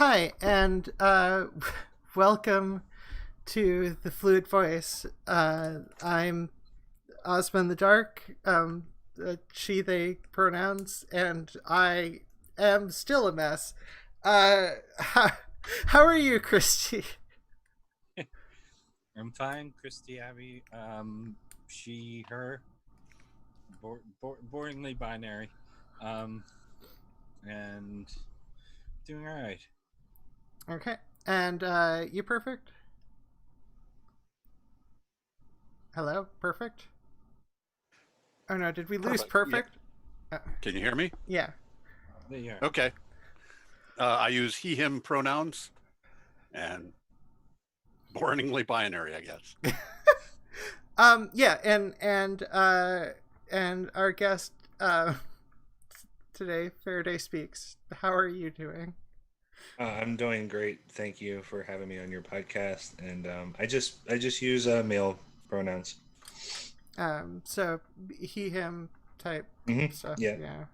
Hi, and welcome to the Fluid Voice. I'm Ozma in the Dark, she, they pronouns, and I am still a mess. How are you, Christy? I'm fine, Christy, Abbey. She, her, boringly binary, um, and doing all right. Okay, and you perfect? Hello, perfect? Oh no, did we lose Perfect. Yeah. perfect? Uh, Can you hear me? yeah. There you are. Okay. I use he, him pronouns and boringly binary, I guess. Yeah, and our guest today, Faraday speaks. How are you doing? I'm doing great. Thank you for having me on your podcast. And I just use male pronouns. So he him type stuff. Yeah. Yeah.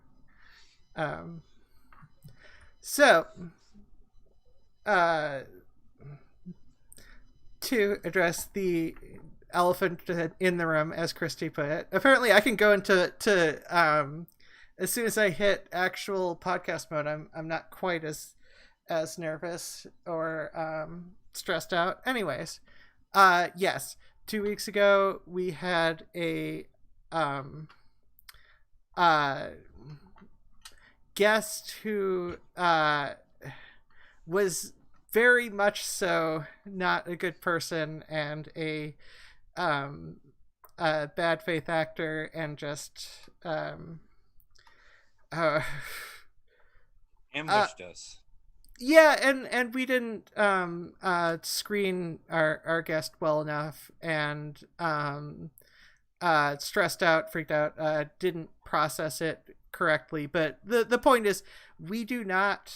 Um. So, uh, to address the elephant in the room, as Christy put it, apparently I can go into as soon as I hit actual podcast mode. I'm not quite as nervous or stressed out. Anyways, yes, 2 weeks ago we had a uh, guest who was very much so not a good person and a bad faith actor and just uh, Ambushed us. yeah, and we didn't screen our guest well enough, and stressed out, freaked out, didn't process it correctly. But the point is, we do not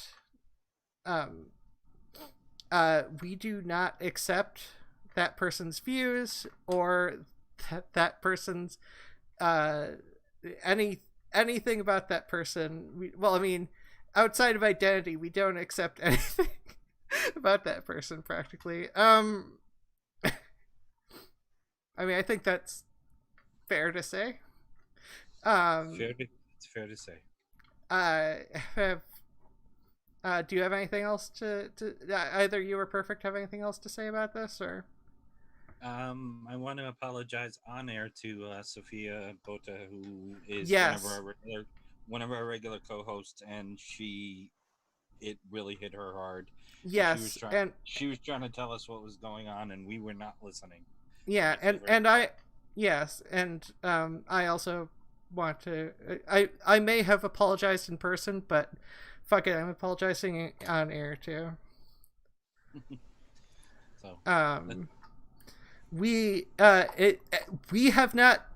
we do not accept that person's views or that person's anything about that person. Well, I mean, outside of identity, we don't accept anything about that person practically. I mean, I think that's fair to say. It's fair to say. Have do you have anything else to either you or Perfect have anything else to say about this, or? I want to apologize on air to Sophia Bota, who is Yes. one of our regular co-hosts, and it really hit her hard. Yes, She was trying to tell us what was going on, and we were not listening. yeah, and I yes, and I also want to I may have apologized in person, but fuck it, I'm apologizing on air too. So we we have not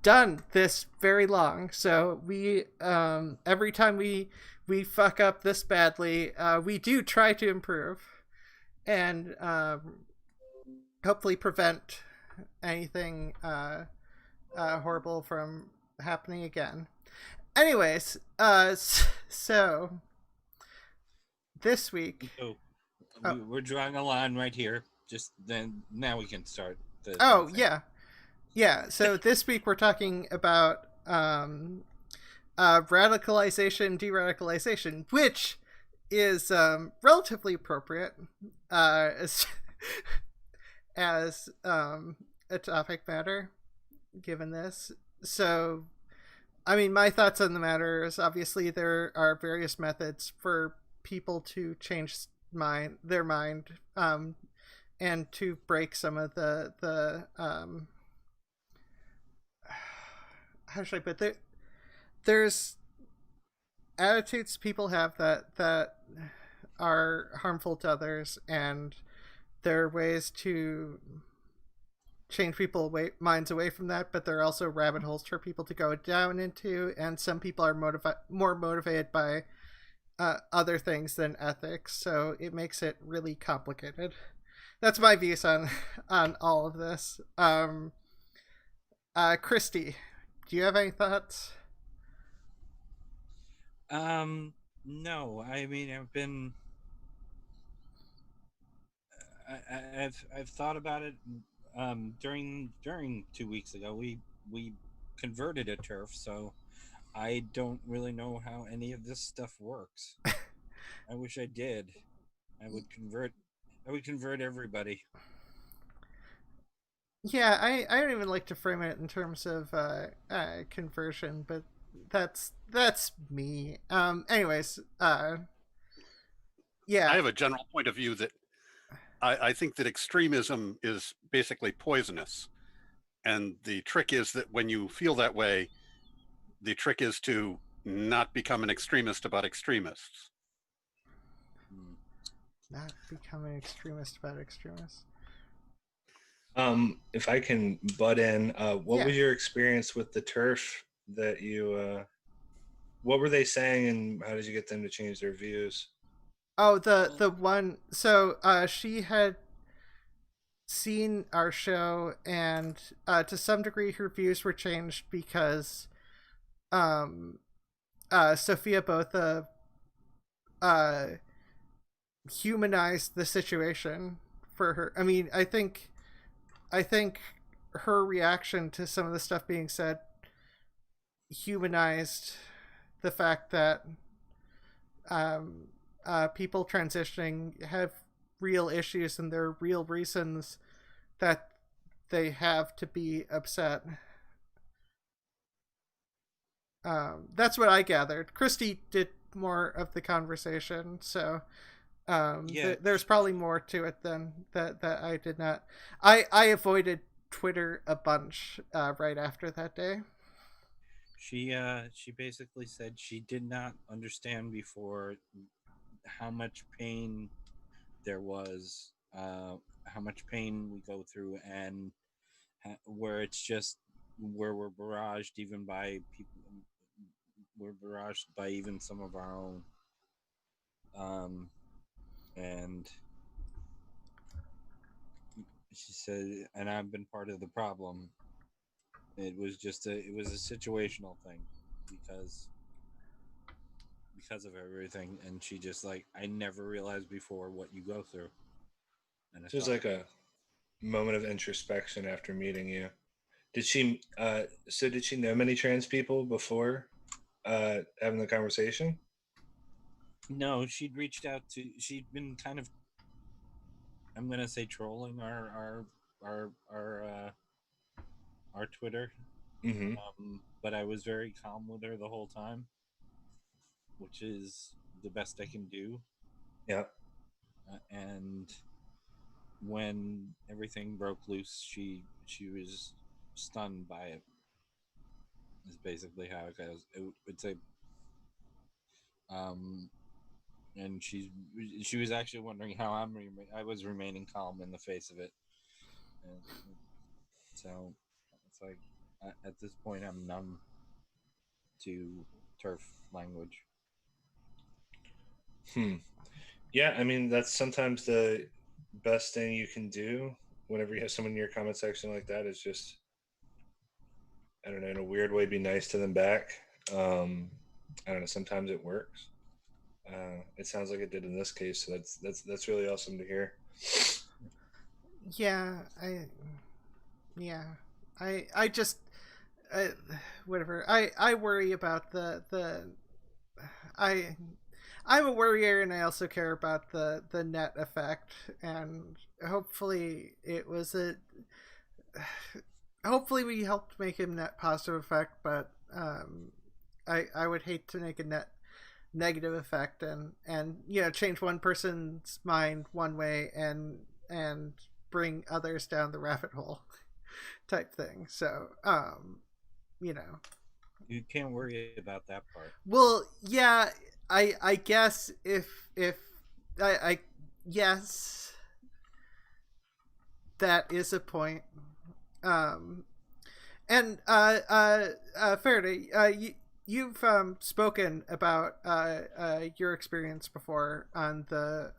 done this very long, so we every time we fuck up this badly, we do try to improve and hopefully prevent anything horrible from happening again. Anyways, so this week. So we're drawing a line right here. Just then, now we can start. Oh yeah. So this week we're talking about radicalization, deradicalization, which is relatively appropriate as a topic matter given this. So, I mean, my thoughts on the matter is obviously there are various methods for people to change their mind and to break some of the how should I put it? There's attitudes people have that are harmful to others, and there are ways to change people's minds away from that, but there are also rabbit holes for people to go down into, and some people are more motivated by other things than ethics, so it makes it really complicated. That's my views on all of this. Christy, do you have any thoughts? No, I mean, I've thought about it. During 2 weeks ago, we converted a turf, so I don't really know how any of this stuff works. I wish I did. I would convert. I would convert everybody. Yeah, I don't even like to frame it in terms of conversion, but that's me. Anyways, yeah. I have a general point of view that I think that extremism is basically poisonous. And the trick is that when you feel that way, the trick is to not become an extremist about extremists. Not become an extremist about extremists. If I can butt in, what Yeah. was your experience with the turf that you? What were they saying, and how did you get them to change their views? Oh, the one. So she had seen our show, and to some degree, her views were changed because Sophia Botha humanized the situation for her. I mean, I think her reaction to some of the stuff being said humanized the fact that people transitioning have real issues and there are real reasons that they have to be upset. That's what I gathered. Christy did more of the conversation, so there's probably more to it than that I did not. I avoided Twitter a bunch right after that day. She basically said she did not understand before how much pain there was, how much pain we go through, and where it's just where we're barraged even by people. We're barraged by even some of our own. And she said, and I've been part of the problem. It was a situational thing because of everything, and she just like, I never realized before what you go through. And It was like a moment of introspection after meeting you. Did she? So did she know many trans people before having the conversation? No, she'd reached out to. She'd been kind of, I'm gonna say, trolling our Twitter. Mm-hmm. But I was very calm with her the whole time, which is the best I can do. Yeah. And when everything broke loose, she was stunned by it. Is basically how it goes. It's a and she was actually wondering how I was remaining calm in the face of it, and so it's like at this point I'm numb to turf language. Yeah, I mean that's sometimes the best thing you can do whenever you have someone in your comment section like that is just, I don't know, in a weird way, be nice to them back. I don't know. Sometimes it works. It sounds like it did in this case, so that's really awesome to hear. Yeah, I just whatever. I worry about I'm a worrier, and I also care about the net effect, and hopefully it was a hopefully we helped make a net positive effect, but I would hate to make a net negative effect and change one person's mind one way and bring others down the rabbit hole type thing. So you can't worry about that part. Well, yeah, I guess if I yes, that is a point. And Faraday, you've spoken about your experience before on the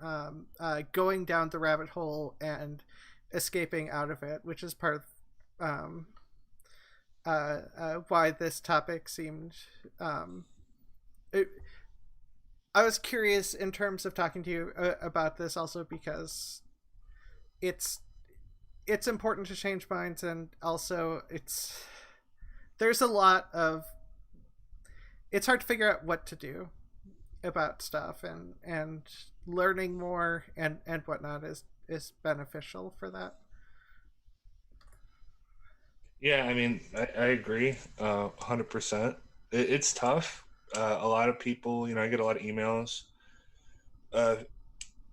going down the rabbit hole and escaping out of it, which is part of why this topic seemed. I was curious in terms of talking to you about this also because it's important to change minds, and also there's a lot of it's hard to figure out what to do about stuff, and learning more and whatnot is beneficial for that. Yeah, I mean, I agree, 100%. It's tough. A lot of people, I get a lot of emails uh,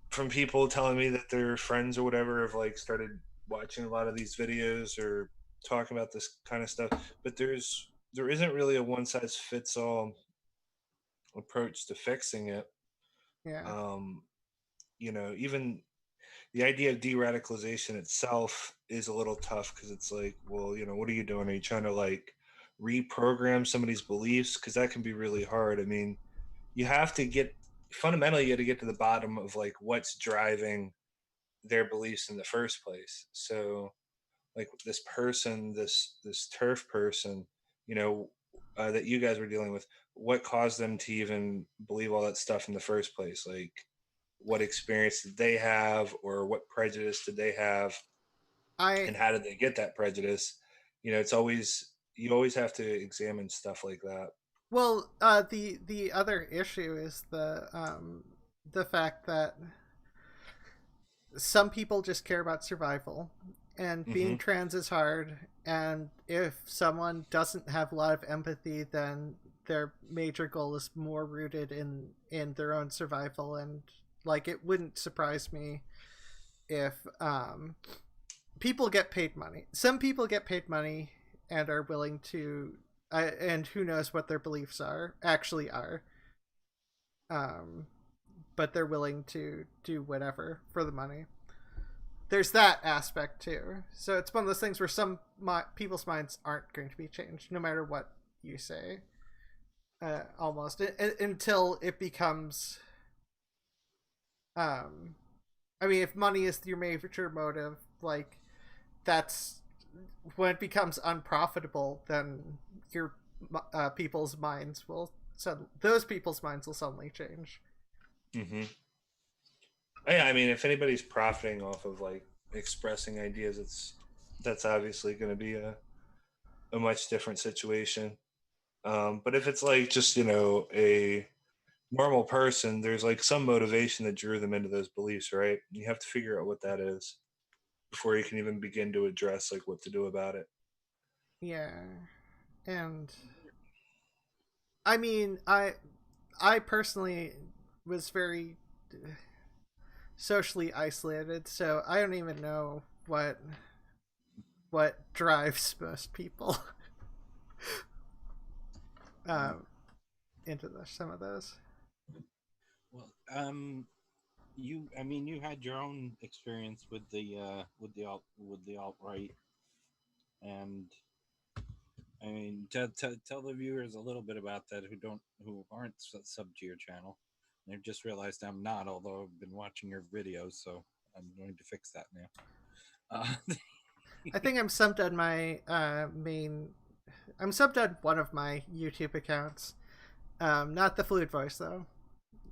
from people telling me that their friends or whatever have like started watching a lot of these videos or talking about this kind of stuff. But there isn't really a one size fits all approach to fixing it. Yeah. Um, even the idea of de-radicalization itself is a little tough because it's like, well, what are you doing? Are you trying to like reprogram somebody's beliefs? Because that can be really hard. I mean, you have to get fundamentally you got to get to the bottom of like what's driving their beliefs in the first place. So, like this person, this turf person, you know, that you guys were dealing with, what caused them to even believe all that stuff in the first place? Like, what experience did they have, or what prejudice did they have, I and how did they get that prejudice? It's always you always have to examine stuff like that. Well, the other issue is the fact that some people just care about survival, and Mm-hmm. being trans is hard. And if someone doesn't have a lot of empathy, then their major goal is more rooted in their own survival. And like, it wouldn't surprise me if people get paid money. Some people get paid money and are willing to, and who knows what their beliefs actually are. But they're willing to do whatever for the money. There's that aspect too. So it's one of those things where some people's minds aren't going to be changed, no matter what you say. Almost until it becomes. I mean, if money is your major motive, like that's when it becomes unprofitable. Then your people's minds will those people's minds will suddenly change. Mm-hmm. Yeah, I mean, if anybody's profiting off of like expressing ideas, that's obviously going to be a much different situation. But if it's like just a normal person, there's like some motivation that drew them into those beliefs, right? You have to figure out what that is before you can even begin to address like what to do about it. Yeah, and I mean, I personally was very socially isolated, so I don't even know what drives most people um, into some of those. Well, I mean, you had your own experience with the alt right, and I mean, tell the viewers a little bit about that who aren't sub to your channel. They've just realized I'm not, although I've been watching your videos, so I'm going to fix that now. I think I'm subbed on my main. I'm subbed on one of my YouTube accounts. Not the Fluid Voice though.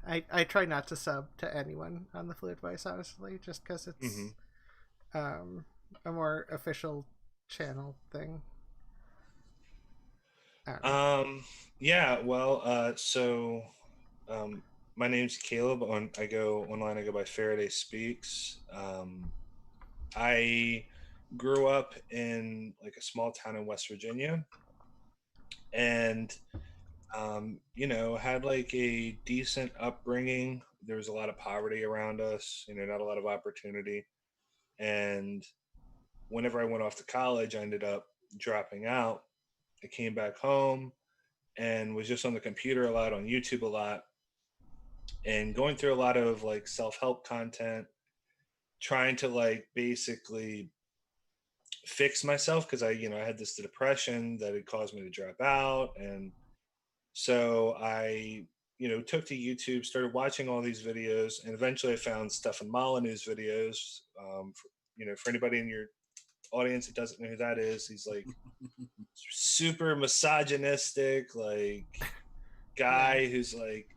I try not to sub to anyone on the Fluid Voice, honestly, just because it's a more official channel thing. Yeah, well, so my name's Caleb. I go online. I go by Faraday Speaks. I grew up in like a small town in West Virginia, and had like a decent upbringing. There was a lot of poverty around us. Not a lot of opportunity. And whenever I went off to college, I ended up dropping out. I came back home and was just on the computer a lot, on YouTube a lot, and going through a lot of like self-help content, trying to like basically fix myself because I had this depression that had caused me to drop out. And so I took to YouTube, started watching all these videos, and eventually I found Stefan Molyneux's videos. For anybody in your audience that doesn't know who that is, he's like super misogynistic, like guy who's like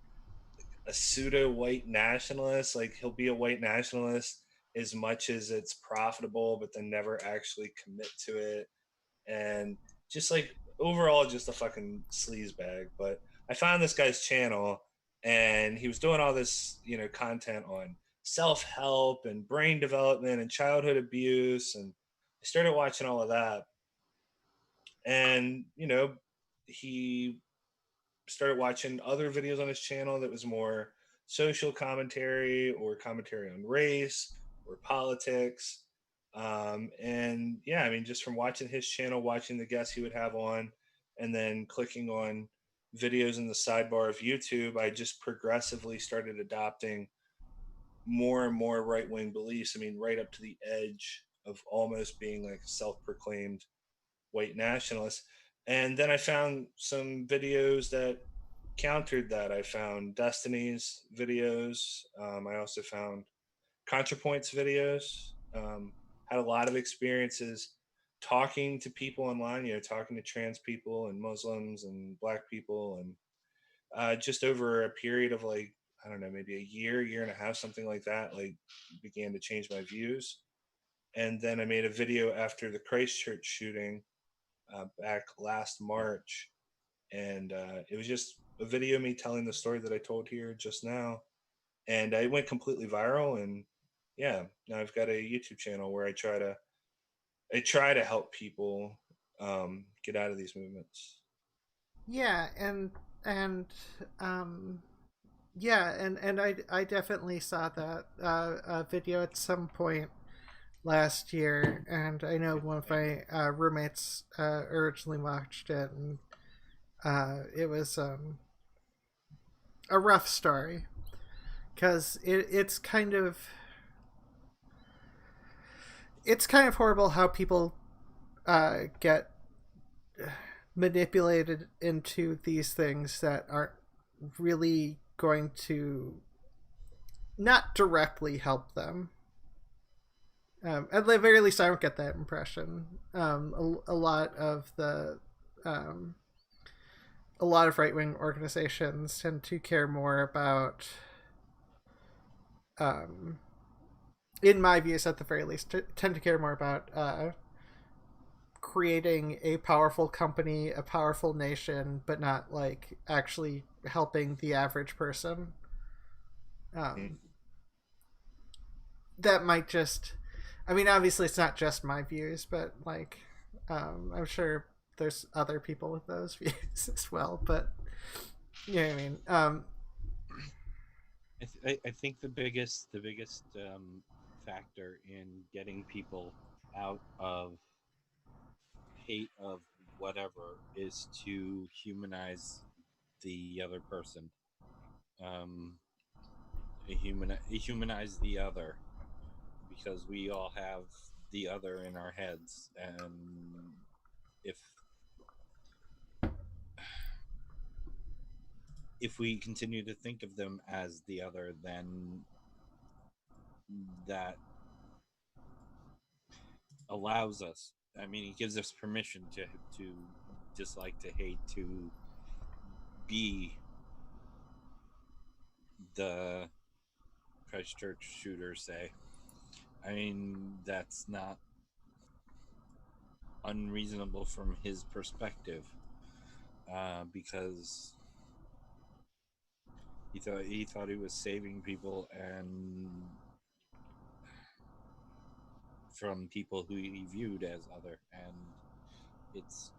a pseudo white nationalist. Like he'll be a white nationalist as much as it's profitable, but then never actually commit to it. And just like overall, just a fucking sleaze bag. But I found this guy's channel, and he was doing all this, content on self-help and brain development and childhood abuse. And I started watching all of that. And, he started watching other videos on his channel that was more social commentary or commentary on race or politics. And yeah, I mean, just from watching his channel, watching the guests he would have on, and then clicking on videos in the sidebar of YouTube, I just progressively started adopting more and more right wing beliefs. I mean, right up to the edge of almost being like a self proclaimed white nationalist. And then I found some videos that countered that. I found Destiny's videos. I also found ContraPoint's videos. Had a lot of experiences talking to people online, talking to trans people and Muslims and Black people. And just over a period of like, I don't know, maybe a year and a half, something like that, like began to change my views. And then I made a video after the Christchurch shooting back last March. And it was just a video of me telling the story that I told here just now. And I went completely viral. And yeah, now I've got a YouTube channel where I try to help people get out of these movements. Yeah, and yeah, and I definitely saw that video at some point last year, and I know one of my roommates originally watched it, and it was a rough story because it's kind of horrible how people get manipulated into these things that aren't really going to not directly help them. At the very least, I don't get that impression. A lot of right wing organizations tend to care more about, in my views, at the very least, tend to care more about creating a powerful company, a powerful nation, but not like actually helping the average person. That might just, I mean, obviously it's not just my views, but like, I'm sure there's other people with those views as well. But you know what I mean. I think the biggest factor in getting people out of hate of whatever is to humanize the other person. Humanize the other, because we all have the other in our heads, and if we continue to think of them as the other, then that allows us, I mean, it gives us permission to dislike, to hate, to be the Christchurch shooter, say. I mean, that's not unreasonable from his perspective, because he thought he was saving people and from people who he viewed as other, and it's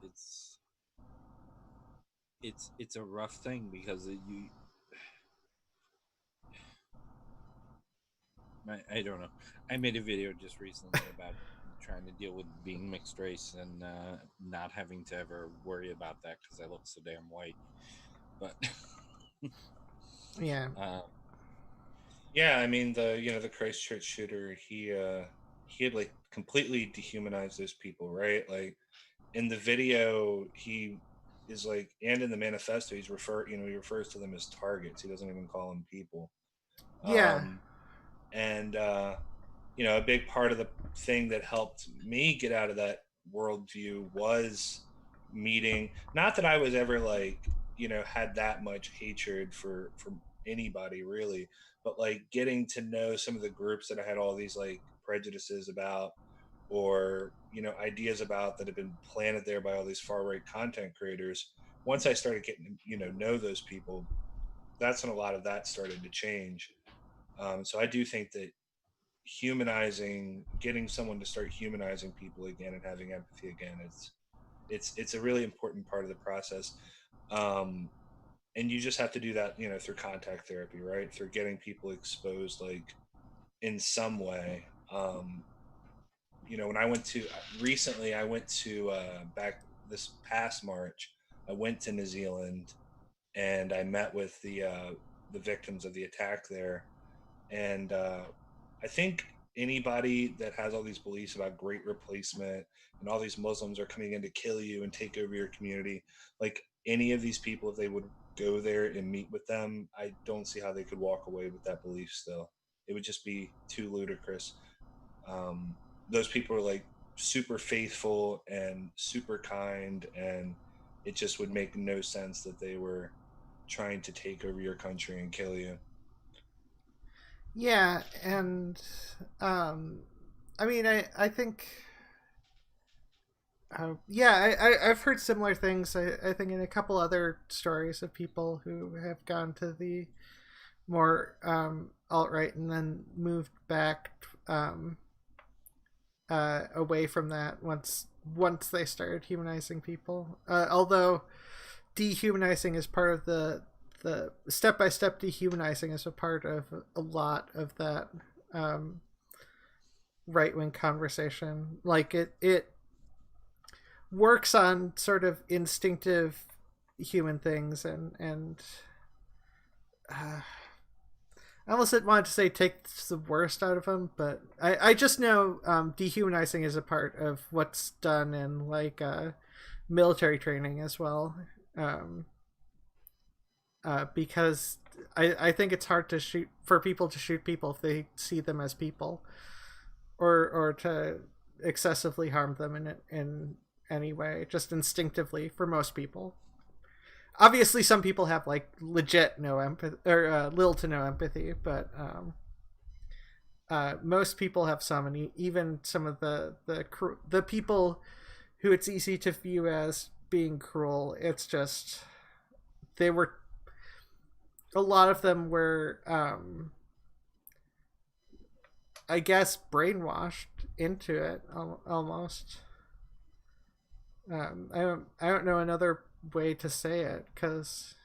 a rough thing because I don't know. I made a video just recently about trying to deal with being mixed race and not having to ever worry about that because I look so damn white. But Yeah. Yeah, I mean, the Christchurch shooter, he had like completely dehumanized those people, right? Like in the video, he is like, and in the manifesto, he refers to them as targets. He doesn't even call them people. Yeah. And a big part of the thing that helped me get out of that worldview was meeting. Not that I was ever like, had that much hatred for anybody really, but like getting to know some of the groups that I had all these like prejudices about, or ideas about, that have been planted there by all these far right content creators. Once I started getting know those people, that's when a lot of that started to change. So I do think that getting someone to start humanizing people again and having empathy again, it's a really important part of the process. um, and you just have to do that through contact therapy, right, through getting people exposed like in some way. When I went to recently, I went to back this past March, I went to New Zealand and I met with the victims of the attack there. And I think anybody that has all these beliefs about great replacement and all these Muslims are coming in to kill you and take over your community, like any of these people, if they would go there and meet with them, I don't see how they could walk away with that belief still. It would just be too ludicrous. Um, those people are like super faithful and super kind, and it just would make no sense that they were trying to take over your country and kill you. Yeah, and I mean, I think, yeah, I've heard similar things. I think in a couple other stories of people who have gone to the more alt right and then moved back away from that once they started humanizing people. Although dehumanizing is part of the step-by-step dehumanizing is a part of a lot of that right-wing conversation. Like it works on sort of instinctive human things, and I almost wanted to say takes the worst out of them, but I just know dehumanizing is a part of what's done in like military training as well. Because I think it's hard to shoot for people to shoot people if they see them as people, or to excessively harm them in any way, just instinctively for most people. Obviously, some people have like legit no empathy or little to no empathy, but most people have some, and even some of the people who it's easy to view as being cruel, it's just they were, a lot of them were I guess brainwashed into it almost. I don't know another way to say it, because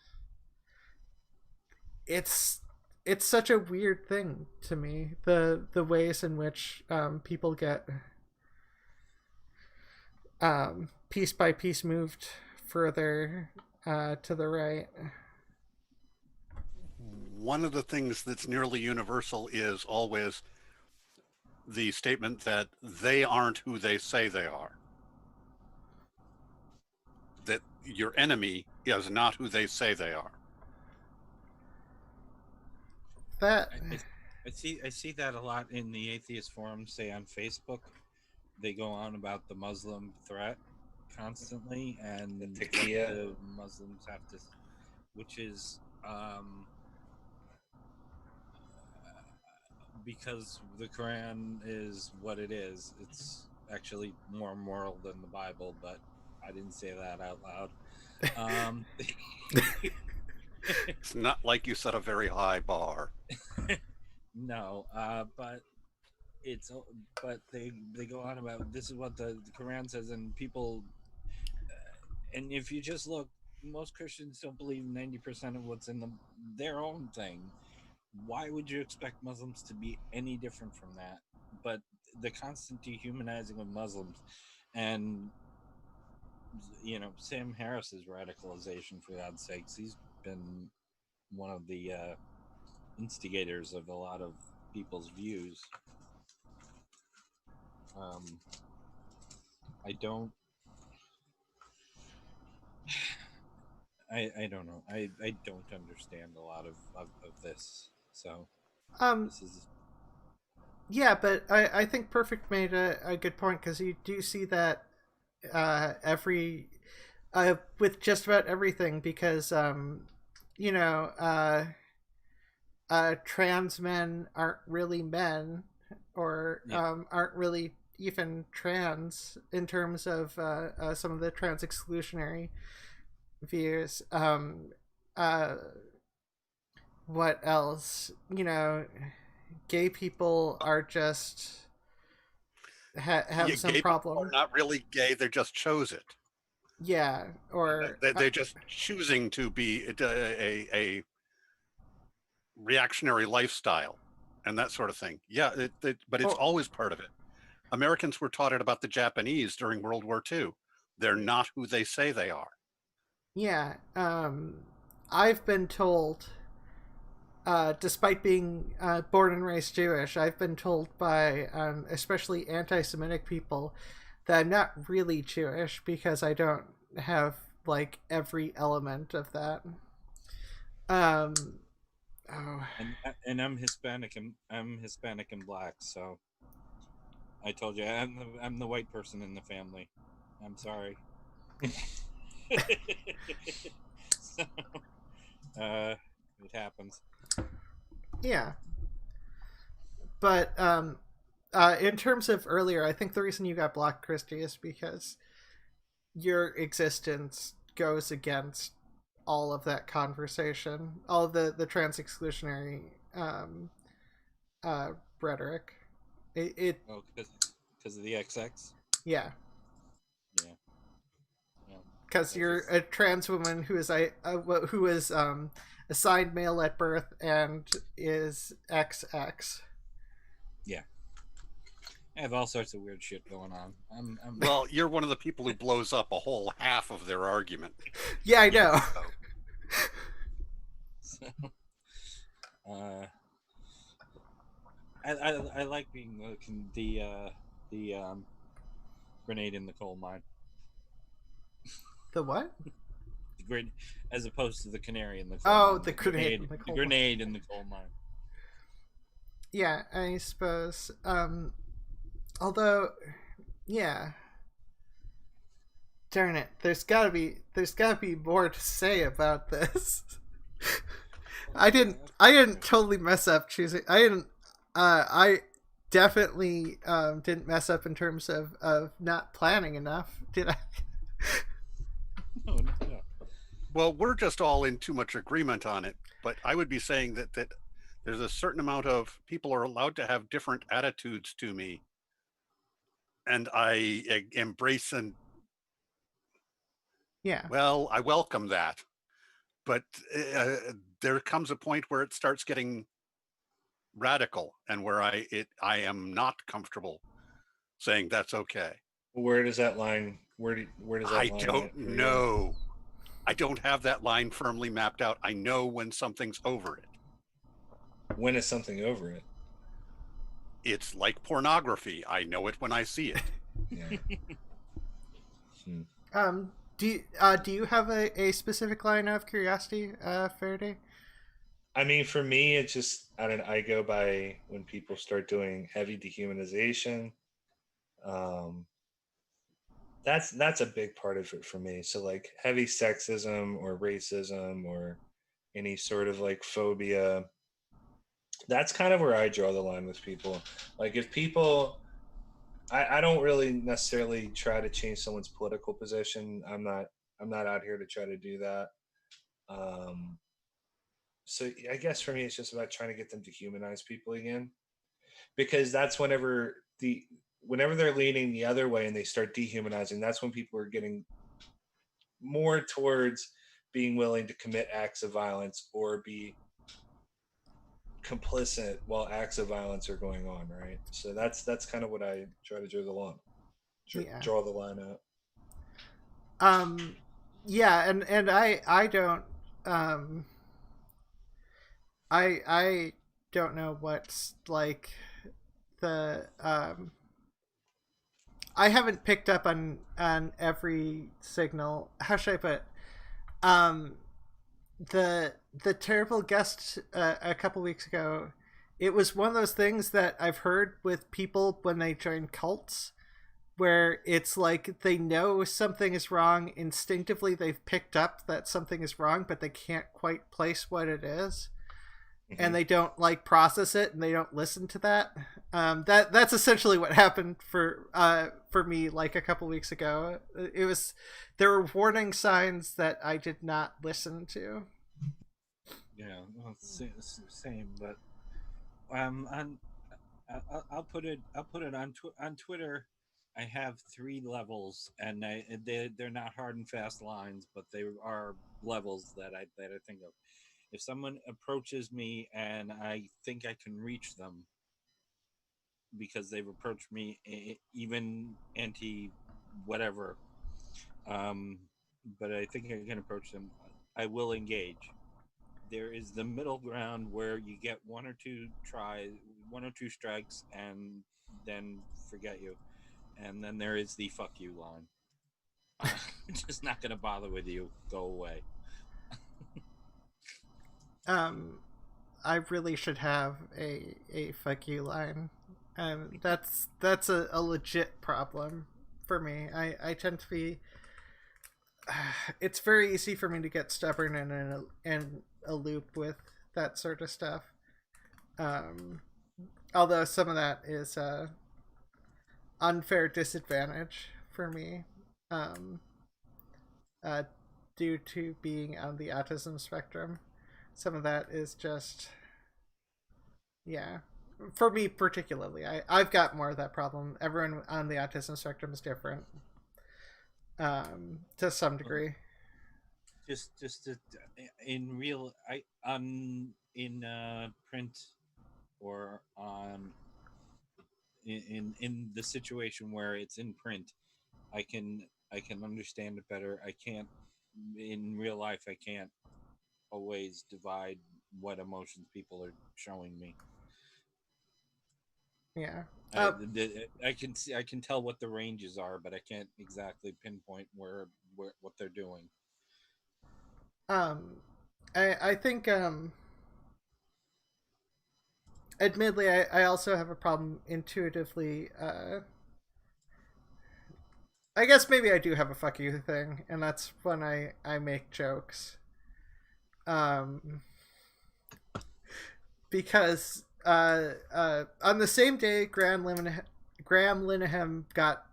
it's such a weird thing to me, the ways in which people get piece by piece moved further to the right. One of the things that's nearly universal is always the statement that they aren't who they say they are. That your enemy is not who they say they are. That I see that a lot in the atheist forums, say on Facebook. They go on about the Muslim threat constantly, and what the Muslims have to, which is because the Quran is what it is. It's actually more moral than the Bible, but I didn't say that out loud. It's not like you set a very high bar. No, but they go on about this is what the Quran says, and people, and if you just look, most Christians don't believe 90% of what's in their own thing. Why would you expect Muslims to be any different from that? But the constant dehumanizing of Muslims, and Sam Harris's radicalization, for God's sakes, he's been one of the instigators of a lot of people's views. I don't know. I don't understand a lot of this. So this is, yeah, but I think Perfict made a good point, because you do see that every with just about everything, because trans men aren't really men, or aren't really even trans in terms of some of the trans exclusionary views. What else? Gay people are just have some gay problem. people are not really gay; they just chose it. Yeah, or they're just choosing to be a reactionary lifestyle and that sort of thing. Yeah, but it's always part of it. Americans were taught it about the Japanese during World War II. They're not who they say they are. Yeah, I've been told, despite being born and raised Jewish, I've been told by especially anti-Semitic people that I'm not really Jewish because I don't have like every element of that. And I'm Hispanic and black, so I told you I'm the white person in the family. I'm sorry. So, it happens. Yeah, but in terms of earlier, I think the reason you got blocked, Christy, is because your existence goes against all of that conversation, all of the trans exclusionary rhetoric. It because of the XX. Yeah. Yeah. Because you're a trans woman who is assigned male at birth and is XX. Yeah. I have all sorts of weird shit going on. Well, you're one of the people who blows up a whole half of their argument. Yeah, I know. So, I like being the grenade in the coal mine. The what? The grenade, as opposed to the canary in the coal mine. The grenade in the coal mine. Yeah, I suppose. Although, yeah. Darn it! There's gotta be more to say about this. I didn't totally mess up choosing. I definitely didn't mess up in terms of not planning enough. Did I? No. Well, we're just all in too much agreement on it. But I would be saying that there's a certain amount of people are allowed to have different attitudes to me, and I embrace and well, I welcome that. But there comes a point where it starts getting radical, and where I am not comfortable saying that's okay. Where does that line? Where does that line? I don't know. I don't have that line firmly mapped out. I know when something's over it. When is something over it? It's like pornography. I know it when I see it. Yeah. Do you have a specific line of curiosity, Faraday? I mean, for me, it's just I go by when people start doing heavy dehumanization. That's a big part of it for me. So like heavy sexism or racism or any sort of like phobia, that's kind of where I draw the line with people. Like if people, I don't really necessarily try to change someone's political position. I'm not out here to try to do that. So I guess for me, it's just about trying to get them to humanize people again, because that's whenever they're leaning the other way and they start dehumanizing, that's when people are getting more towards being willing to commit acts of violence or be complicit while acts of violence are going on, right? So that's kind of what I try to draw the line. Draw the line out. Yeah, and I don't I don't know what's like the I haven't picked up on every signal. How should I put it? The terrible guest a couple weeks ago, it was one of those things that I've heard with people when they join cults, where it's like they know something is wrong instinctively. They've picked up that something is wrong, but they can't quite place what it is. and they don't like process it and they don't listen to that. That's essentially what happened for me like a couple weeks ago. There were warning signs that I did not listen to. Yeah, well, same, but on I'll put it on Twitter. I have 3 levels, and they're not hard and fast lines, but they are levels that I think of. If someone approaches me and I think I can reach them because they've approached me, even anti whatever, but I think I can approach them, I will engage. There is the middle ground where you get 1 or 2 tries, 1 or 2 strikes, and then forget you. And then there is the fuck you line. I'm just not going to bother with you. Go away. I really should have a fuck you line. That's a legit problem for me. I tend to be. It's very easy for me to get stubborn and in a loop with that sort of stuff. Although some of that is unfair disadvantage for me, due to being on the autism spectrum. Some of that is just, yeah, for me particularly. I've got more of that problem. Everyone on the autism spectrum is different, to some degree. Just in real, in print, or on in the situation where it's in print, I can understand it better. I can't in real life. I can't always divide what emotions people are showing me. Yeah. I can see, I can tell what the ranges are, but I can't exactly pinpoint where what they're doing. I think admittedly I also have a problem intuitively. I guess maybe I do have a fuck you thing, and that's when I make jokes. Because on the same day Graham Linehan got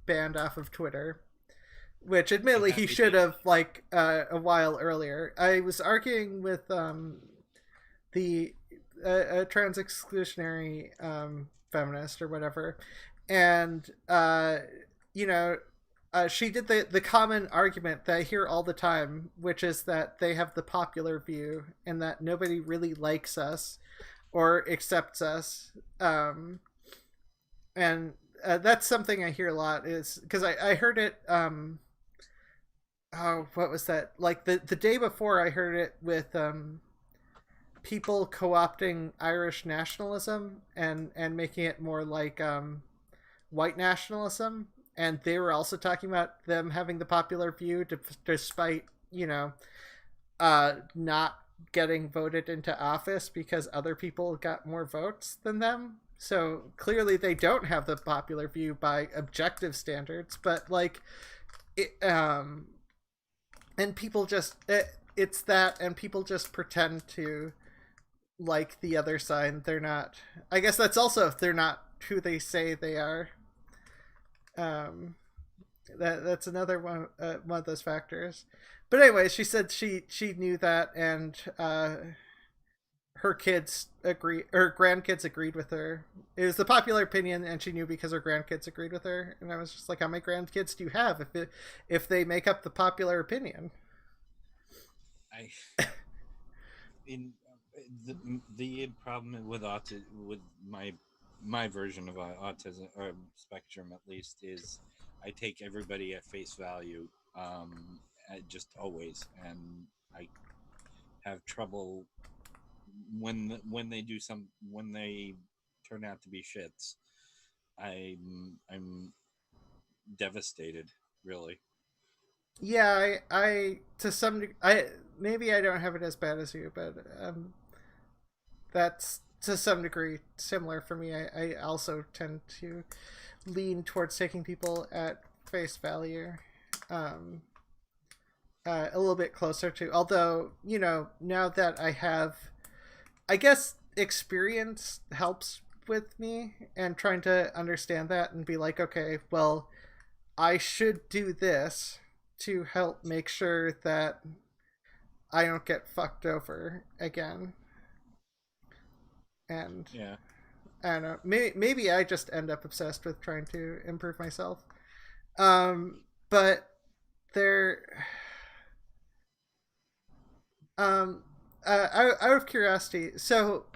banned off of Twitter, which admittedly he should have like a while earlier. I was arguing with the trans exclusionary feminist or whatever, and she did the common argument that I hear all the time, which is that they have the popular view and that nobody really likes us or accepts us. And that's something I hear a lot, is because I heard it. What was that? Like the day before, I heard it with people co-opting Irish nationalism and making it more like white nationalism. And they were also talking about them having the popular view despite, not getting voted into office because other people got more votes than them. So clearly they don't have the popular view by objective standards, but like, and people just, it's that, and people just pretend to like the other side. They're not, I guess that's also if they're not who they say they are. That's another one of those factors. But anyway, she said she knew that, and her kids her grandkids agreed with her. It was the popular opinion, and she knew because her grandkids agreed with her. And I was just like, how many grandkids do you have if they make up the popular opinion? The problem with with my version of autism, or spectrum at least, is I take everybody at face value, just always, and I have trouble when they turn out to be shits. I'm devastated, really. Yeah, I to some degree, maybe I don't have it as bad as you, but that's to some degree similar for me. I also tend to lean towards taking people at face value, a little bit closer to. Although now that I have I guess experience helps with me and trying to understand that and be like, okay, well, I should do this to help make sure that I don't get fucked over again. And Yeah. I don't know, maybe I just end up obsessed with trying to improve myself. But there, um, out of curiosity, so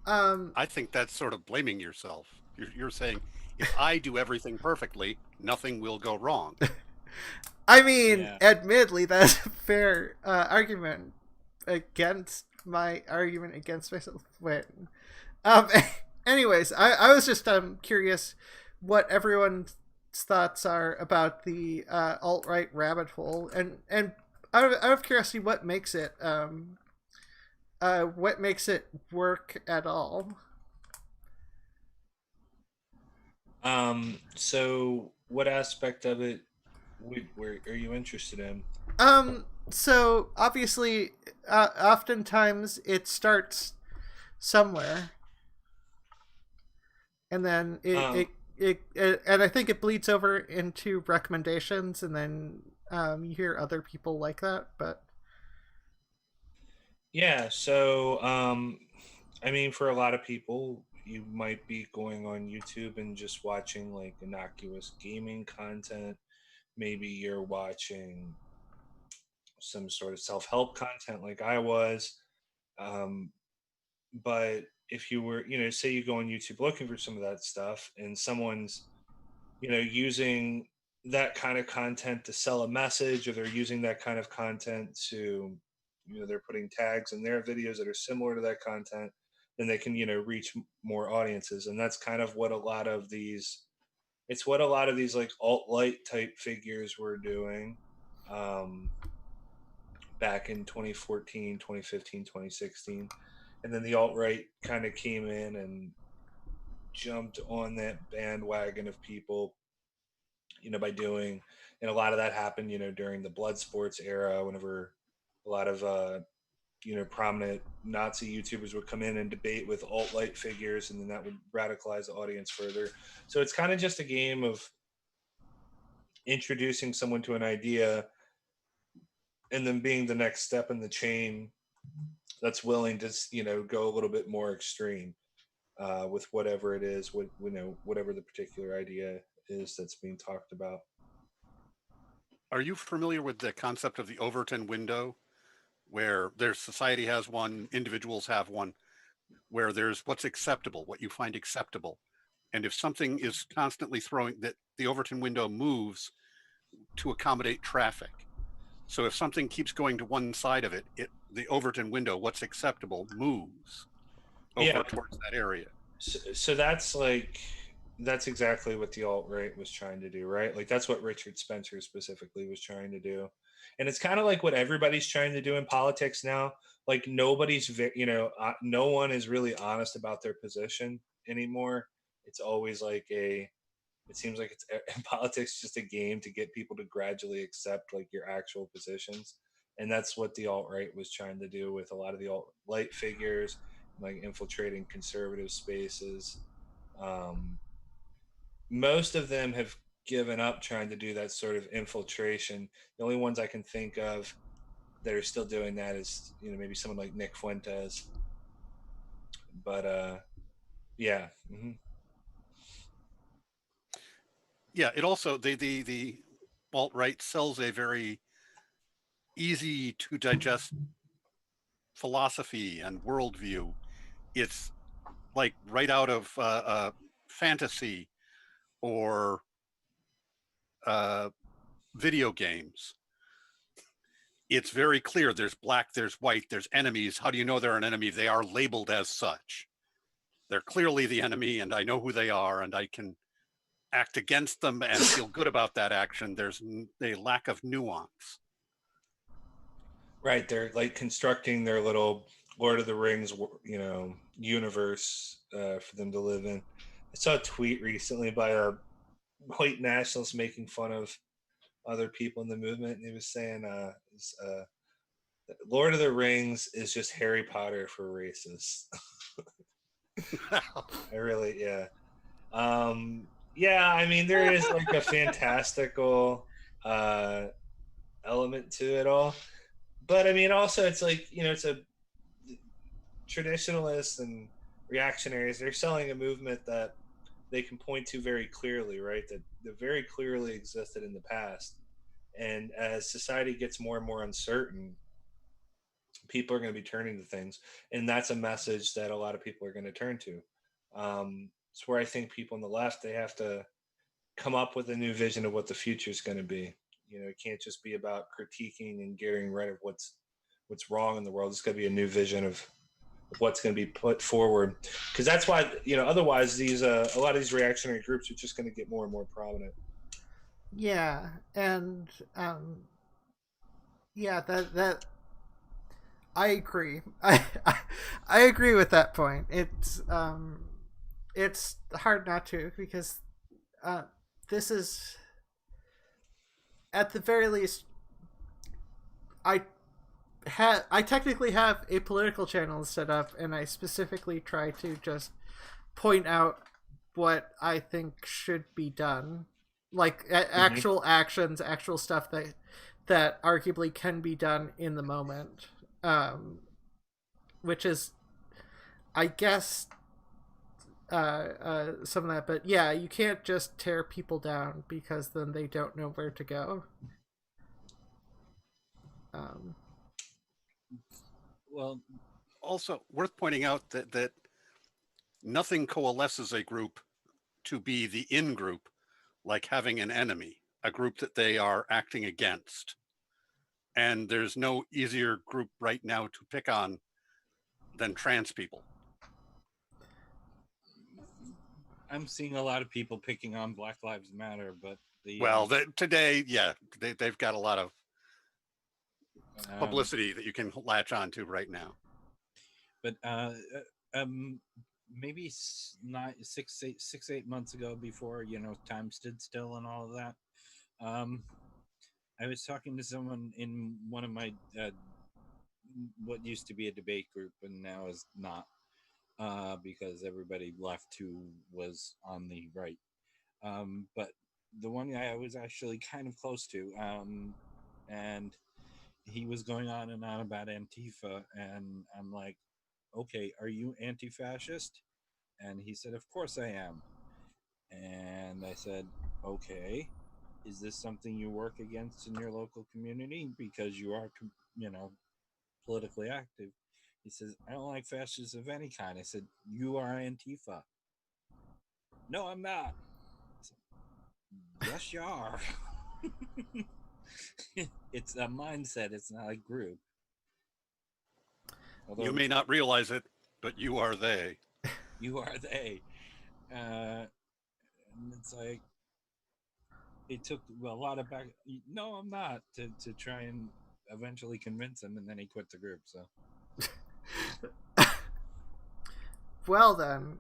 I think that's sort of blaming yourself. You're saying, if I do everything perfectly, nothing will go wrong. I mean, Yeah. admittedly, that's a fair argument against my argument against myself. Wait. Um, anyways, I was just curious what everyone's thoughts are about the alt right rabbit hole, and out of curiosity, what makes it work at all? So what aspect of it where are you interested in? So obviously, oftentimes it starts somewhere, and then Um, and I think it bleeds over into recommendations, and then you hear other people like that. But yeah, so I mean, for a lot of people, you might be going on YouTube and just watching like innocuous gaming content. Maybe you're watching some sort of self-help content like I was. Um, but if you were, say you go on YouTube looking for some of that stuff and someone's, using that kind of content to sell a message, or they're using that kind of content to, they're putting tags in their videos that are similar to that content, then they can, reach more audiences. And that's kind of what a lot of these, it's what a lot of these like alt-light type figures were doing. Um, Back in 2014, 2015, 2016. And then the alt-right kind of came in and jumped on that bandwagon of people, by doing, and a lot of that happened, during the blood sports era, whenever a lot of, prominent Nazi YouTubers would come in and debate with alt-right figures, and then that would radicalize the audience further. So it's kind of just a game of introducing someone to an idea and then being the next step in the chain that's willing to, go a little bit more extreme with whatever it is, whatever the particular idea is that's being talked about. Are you familiar with the concept of the Overton window, where there's society has one, individuals have one, where there's what's acceptable, what you find acceptable. And if something is constantly throwing that, the Overton window moves to accommodate traffic. So if something keeps going to one side of it, the Overton window, what's acceptable, moves over Yeah. towards that area. So that's exactly what the alt-right was trying to do, right? Like that's what Richard Spencer specifically was trying to do. And it's kind of like what everybody's trying to do in politics now. Like nobody's, no one is really honest about their position anymore. It's always like it seems like it's in politics just a game to get people to gradually accept like your actual positions. And that's what the alt-right was trying to do with a lot of the alt-right figures, like infiltrating conservative spaces. um, Most of them have given up trying to do that sort of infiltration. The only ones I can think of that are still doing that is, maybe someone like Nick Fuentes. But yeah. Yeah, it also the alt right sells a very easy to digest philosophy and worldview. It's like right out of fantasy or uh, video games. It's very clear. There's black, there's white, there's enemies. How do you know they're an enemy? They are labeled as such. They're clearly the enemy, and I know who they are, and I can act against them and feel good about that action. There's a lack of nuance. Right, they're like constructing their little Lord of the Rings, universe for them to live in. I saw a tweet recently by a white nationalist making fun of other people in the movement, and he was saying, Lord of the Rings is just Harry Potter for racists. I really, yeah. Yeah, I mean, there is like a fantastical element to it all. But I mean, also, it's like, it's a traditionalists and reactionaries. They're selling a movement that they can point to very clearly, right? That very clearly existed in the past. And as society gets more and more uncertain, people are going to be turning to things. And that's a message that a lot of people are going to turn to. It's where I think people on the left, they have to come up with a new vision of what the future is going to be. It can't just be about critiquing and getting rid of what's wrong in the world. It's going to be a new vision of what's going to be put forward, because that's why otherwise these a lot of these reactionary groups are just going to get more and more prominent. Yeah, and yeah, that I agree. I agree with that point. It's hard not to, because this is, at the very least, I I technically have a political channel set up, and I specifically try to just point out what I think should be done, like actual actions, actual stuff that arguably can be done in the moment, which is, I guess, some of that. But yeah, you can't just tear people down, because then they don't know where to go. Well, Also, worth pointing out that nothing coalesces a group to be the in group like having an enemy, a group that they are acting against. And there's no easier group right now to pick on than trans people. I'm seeing a lot of people picking on Black Lives Matter, but today, yeah, they've got a lot of publicity that you can latch on to right now. But maybe not 6-8 months ago, before time stood still and all of that, I was talking to someone in one of my what used to be a debate group and now is not, because everybody left who was on the right. But the one guy I was actually kind of close to, and he was going on and on about Antifa, and I'm like, okay, are you anti-fascist? And he said, of course I am. And I said, okay, is this something you work against in your local community because you are, politically active? He says, I don't like fascists of any kind. I said, you are Antifa. No, I'm not. I said, yes, you are. It's a mindset. It's not a group. Although, you may not realize it, but you are they. You are they. And it's like, it took a lot of back. No, I'm not, to try and eventually convince him, and then he quit the group. So. Well then,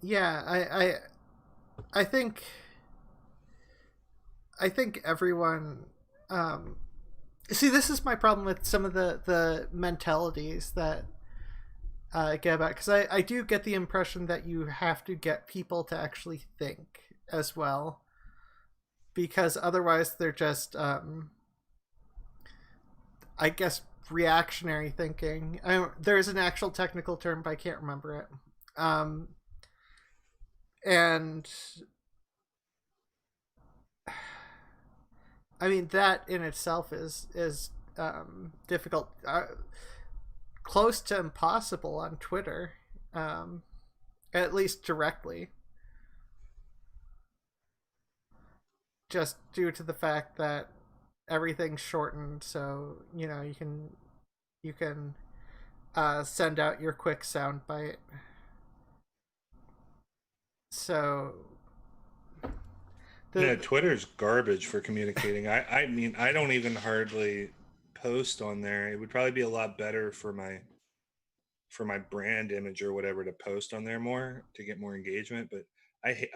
yeah, I think everyone, see, this is my problem with some of the mentalities that get about, because I do get the impression that you have to get people to actually think as well, because otherwise they're just I guess reactionary thinking. There's an actual technical term, but I can't remember it. And I mean, that in itself is difficult, close to impossible on Twitter, at least directly, just due to the fact that everything's shortened, so you can send out your quick soundbite. So Twitter's garbage for communicating. I mean, I don't even hardly post on there. It would probably be a lot better for my brand image or whatever to post on there more to get more engagement. But I hate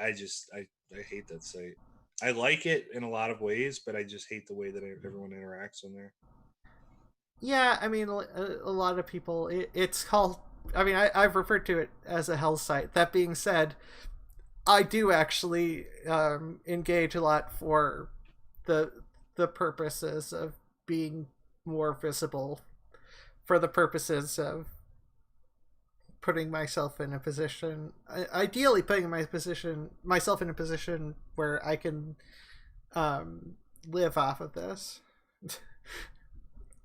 that site. I like it in a lot of ways, but I just hate the way that everyone interacts on there. Yeah, I mean, a lot of people. It's called. I mean, I've referred to it as a hell site. That being said, I do actually engage a lot for the purposes of being more visible, for the purposes of putting myself in a position, ideally putting myself in a position where I can live off of this.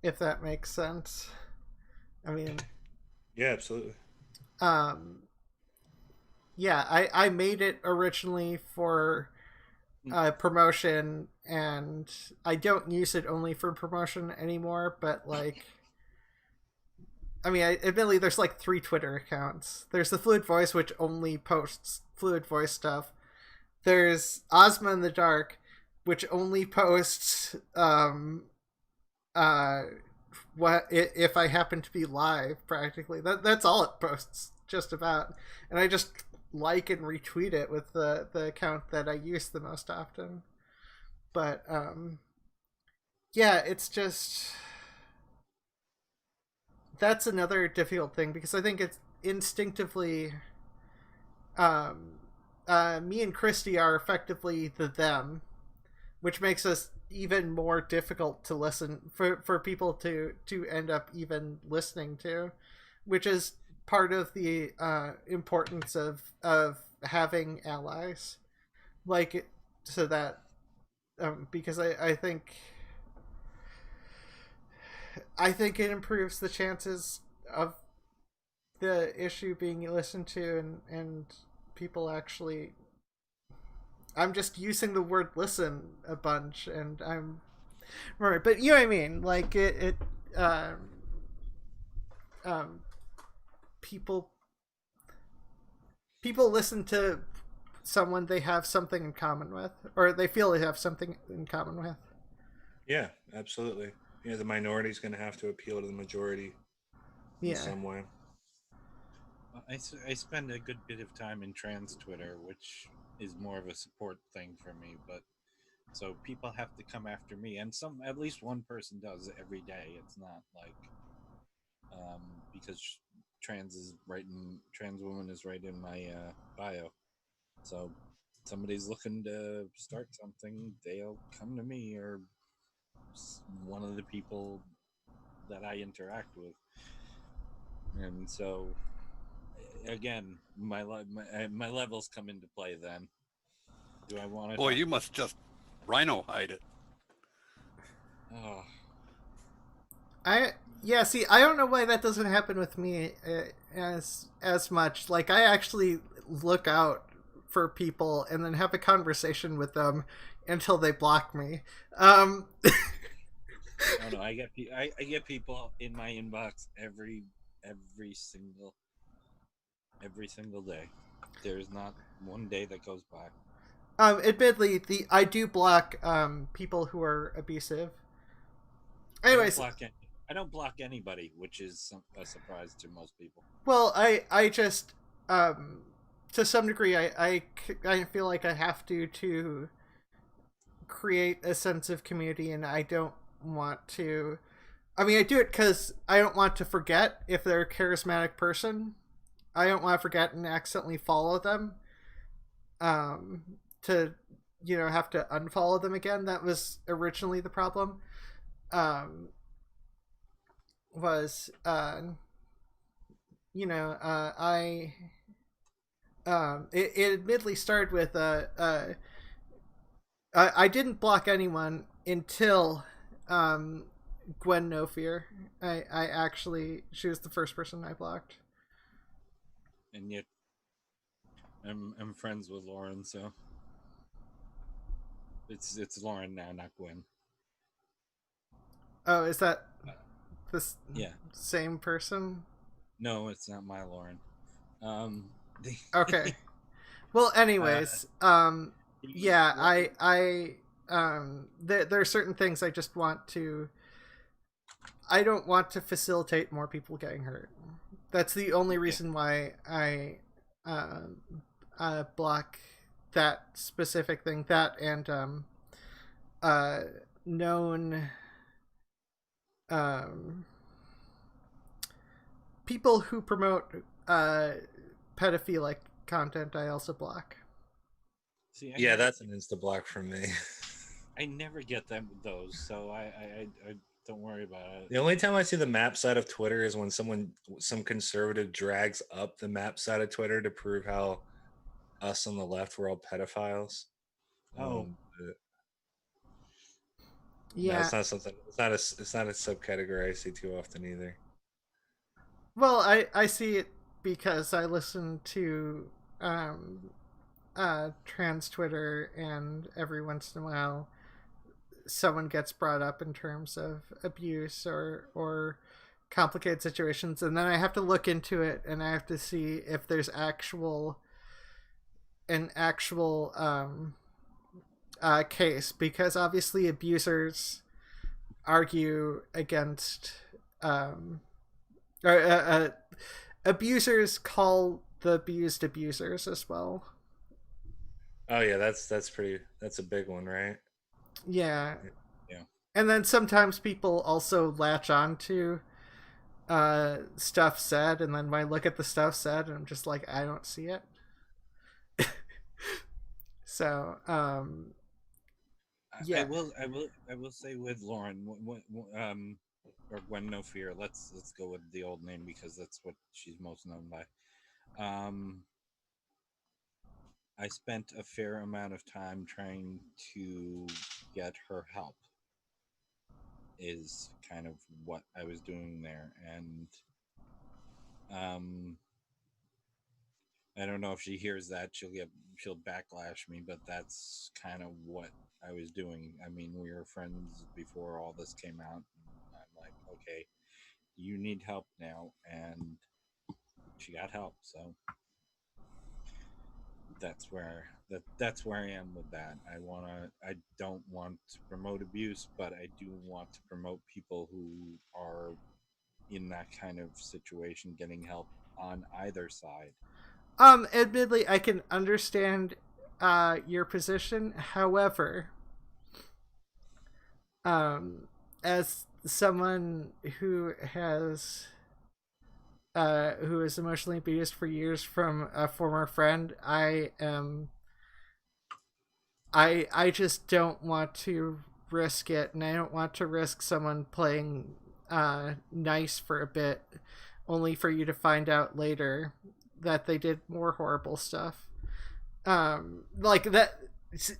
If that makes sense. I mean, yeah, absolutely. Yeah, I made it originally for promotion, and I don't use it only for promotion anymore, but like, I mean, admittedly, there's like 3 Twitter accounts. There's the Fluid Voice, which only posts Fluid Voice stuff. There's Ozma in the Dark, which only posts what if I happen to be live. Practically, that's all it posts, just about. And I just like and retweet it with the account that I use the most often. But yeah, it's just, that's another difficult thing, because I think it's instinctively me and Christy are effectively the them, which makes us even more difficult to listen for people to end up even listening to, which is part of the importance of having allies, like, so that because I think it improves the chances of the issue being listened to, and people actually. I'm just using the word "listen" a bunch, and I'm right, but you know what I mean. Like people listen to someone they have something in common with, or they feel they have something in common with. Yeah, absolutely. Yeah, the minority is going to have to appeal to the majority in some way. I spend a good bit of time in trans Twitter, which is more of a support thing for me, but so people have to come after me, and at least one person does every day. It's not like because trans woman is right in my bio. So somebody's looking to start something, they'll come to me or one of the people that I interact with. And so again, my levels come into play then. Do I want to? Boy, you must just rhino hide it. Oh. See, I don't know why that doesn't happen with me as much. Like, I actually look out for people and then have a conversation with them until they block me. Oh no, I get people in my inbox every single day. There's not one day that goes by. Admittedly, I do block people who are abusive. Anyways, I don't block anybody, which is a surprise to most people. Well, I just to some degree I feel like I have to create a sense of community, and I don't want to. I mean, I do it because I don't want to forget if they're a charismatic person. I don't want to forget and accidentally follow them. To have to unfollow them again. That was originally the problem. Was I it admittedly started with I didn't block anyone until Gwen No Fear. I actually, she was the first person I blocked. And yet I'm friends with Lauren, so it's Lauren now, not Gwen. Oh, is that this yeah same person? No, it's not my Lauren. Okay. Well, anyways, yeah, I there are certain things I just want to. I don't want to facilitate more people getting hurt. That's the only reason why I block that specific thing, that and known people who promote pedophilic content, I also block. See, Yeah, that's an insta block from me. I never get those, so I don't worry about it. The only time I see the map side of Twitter is when some conservative drags up the map side of Twitter to prove how us on the left were all pedophiles. Oh. Yeah, no, it's not something. It's not a subcategory I see too often either. well, I see it because I listen to trans Twitter, and every once in a while someone gets brought up in terms of abuse or complicated situations, and then I have to look into it, and I have to see if there's an actual case, because obviously abusers argue against abusers call the abused abusers as well. Oh yeah, that's a big one, right? Yeah. Yeah. And then sometimes people also latch on to stuff said, and then when I look at the stuff said, I'm just like, I don't see it. So yeah, I will say with Lauren, or Gwen No Fear. Let's go with the old name because that's what she's most known by. I spent a fair amount of time trying to get her help. Is kind of what I was doing there, and I don't know if she hears that she'll backlash me, but that's kind of what I was doing. I mean, we were friends before all this came out, and I'm like, okay, you need help now, and she got help, so that's where I am with that. I don't want to promote abuse, but I do want to promote people who are in that kind of situation getting help on either side. Admittedly, I can understand your position. However, as someone who is emotionally abused for years from a former friend, I just don't want to risk it, and I don't want to risk someone playing nice for a bit, only for you to find out later that they did more horrible stuff. Like that.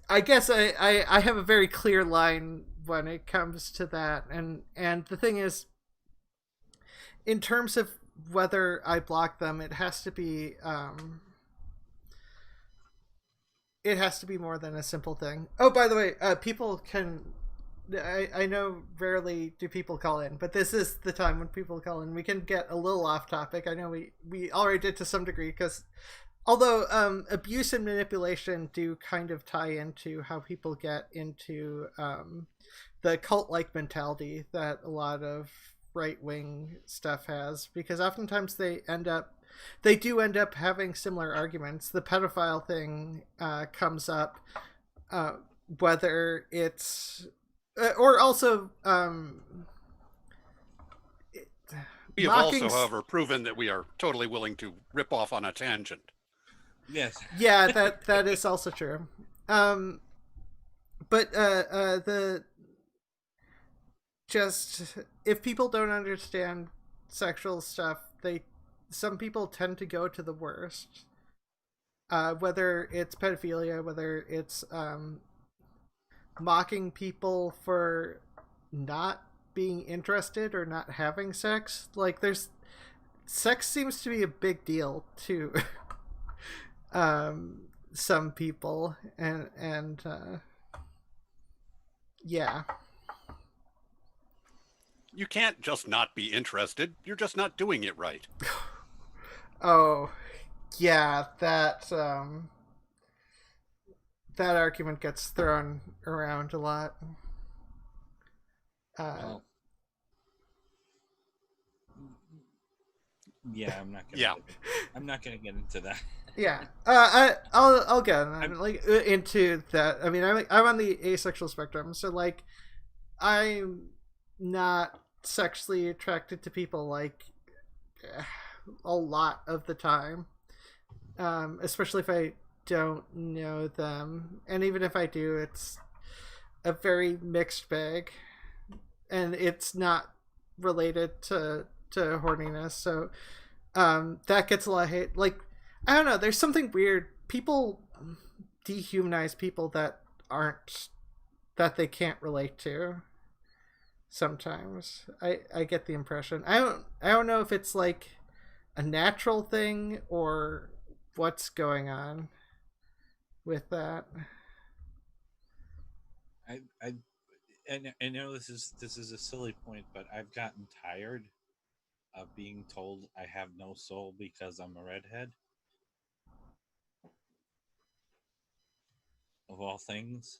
I guess I have a very clear line when it comes to that, and the thing is, in terms of whether I block them, it has to be more than a simple thing. Oh, by the way, people can. I know rarely do people call in, but this is the time when people call in. We can get a little off topic. I know we already did to some degree, because although abuse and manipulation do kind of tie into how people get into the cult-like mentality that a lot of right-wing stuff has, because oftentimes they do end up having similar arguments. The pedophile thing comes up, whether it's or also we have also, however, proven that we are totally willing to rip off on a tangent. Yes. Yeah, that is also true. But if people don't understand sexual stuff, some people tend to go to the worst. Whether it's pedophilia, whether it's mocking people for not being interested or not having sex. Like, sex seems to be a big deal to some people, and yeah. You can't just not be interested. You're just not doing it right. Oh, yeah, that argument gets thrown around a lot. Well, yeah, I'm not gonna. Yeah. I'm not going to get into that. Yeah, I'll get into that. I mean, I'm on the asexual spectrum, so like, I'm not sexually attracted to people like a lot of the time, especially if I don't know them, and even if I do, it's a very mixed bag, and it's not related to horniness. So that gets a lot of hate. Like, I don't know, there's something weird. People dehumanize people that they can't relate to. Sometimes I get the impression. I don't know if it's like a natural thing or what's going on with that. I know this is a silly point, but I've gotten tired of being told I have no soul because I'm a redhead. Of all things.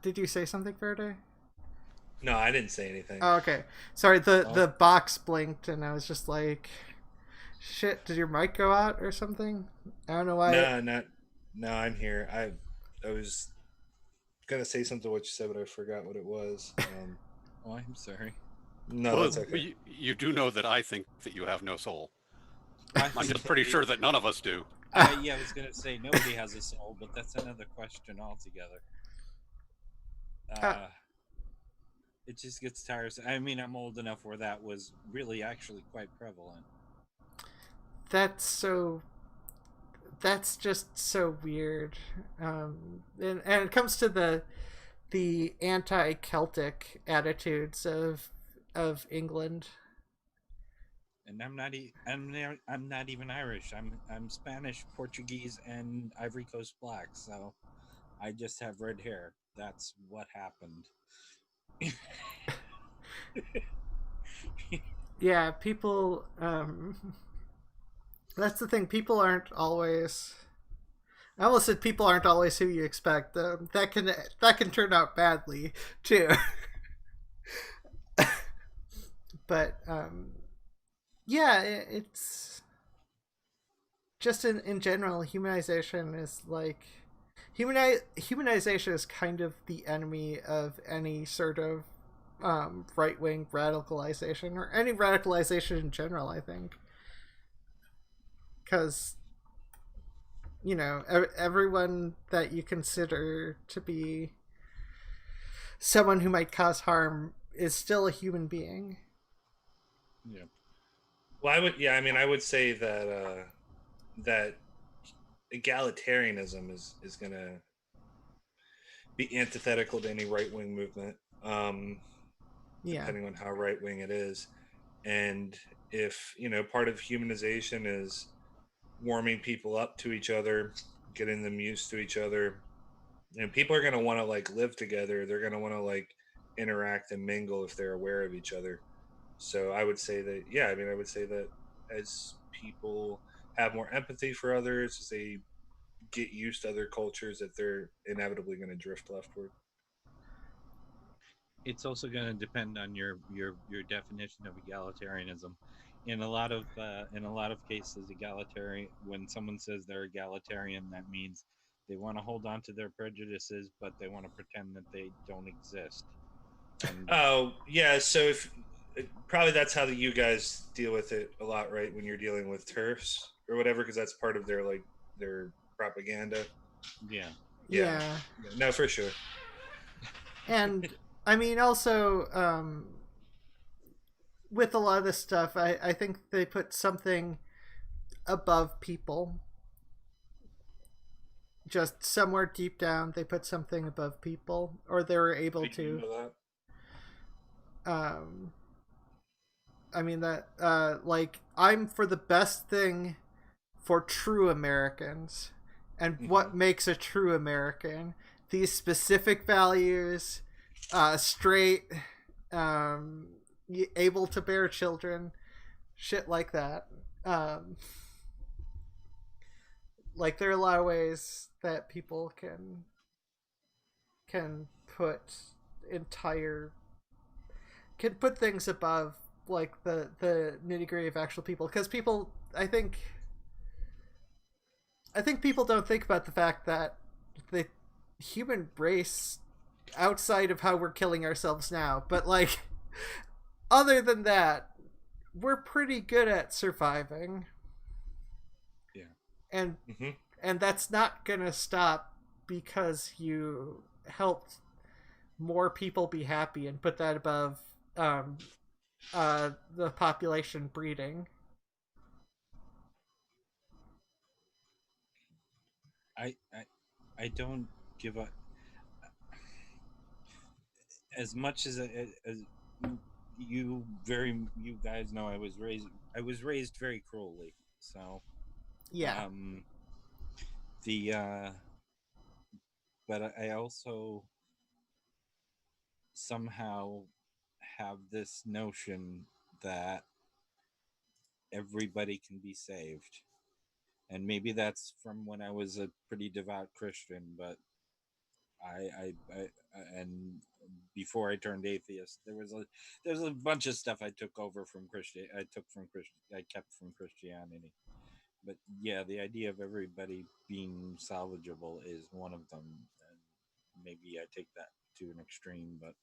Did you say something, Faraday? No, I didn't say anything. Oh, okay. Sorry, the box blinked and I was just like, shit, did your mic go out or something? I don't know why. No, I'm here. I was gonna say something to what you said, but I forgot what it was. Oh, I'm sorry. No, well, that's okay. You do know that I think that you have no soul. I'm just pretty sure that none of us do. Yeah, I was going to say nobody has a soul, but that's another question altogether. It just gets tiresome. I mean, I'm old enough where that was really actually quite prevalent. That's just so weird. And it comes to the anti-Celtic attitudes of England. And I'm not even Irish. I'm Spanish, Portuguese, and Ivory Coast Black. So I just have red hair. That's what happened. Yeah, people. That's the thing. People aren't always. I almost said people aren't always who you expect. That can turn out badly too. But yeah, it's just in general, humanization is like humanization is kind of the enemy of any sort of right-wing radicalization or any radicalization in general, I think, because everyone that you consider to be someone who might cause harm is still a human being. Yeah. Well, I would say that that egalitarianism is going to be antithetical to any right-wing movement, depending on how right-wing it is. And if part of humanization is warming people up to each other, getting them used to each other, and people are going to want to like live together. They're going to want to like interact and mingle if they're aware of each other. So I would say that, I would say that as people have more empathy for others, as they get used to other cultures, that they're inevitably going to drift leftward. It's also going to depend on your definition of egalitarianism. In a lot of cases, when someone says they're egalitarian, that means they want to hold on to their prejudices, but they want to pretend that they don't exist. Oh yeah, so if probably that's how you guys deal with it a lot, right? When you're dealing with TERFs or whatever, because that's part of their propaganda. Yeah. No, for sure. And I mean, also, with a lot of this stuff, I think they put something above people. Just somewhere deep down, they put something above people, or they were able to. You know that? I mean that, like, I'm for the best thing for true Americans, and what makes a true American? These specific values, straight, able to bear children, shit like that. Like, there are a lot of ways that people can put things above like the nitty gritty of actual people, because people, I think, I think people don't think about the fact that the human race, outside of how we're killing ourselves now, but like, other than that, we're pretty good at surviving. Yeah. And Mm-hmm. and that's not gonna stop because you helped more people be happy and put that above the population breeding. I I don't give up as much as you guys know. I was raised very cruelly. So Yeah. the but I also somehow have this notion that everybody can be saved. And maybe that's from when I was a pretty devout Christian, but I and before I turned atheist, there's a bunch of stuff I took over from Christian. I kept from Christianity. But yeah, the idea of everybody being salvageable is one of them, and maybe I take that to an extreme. But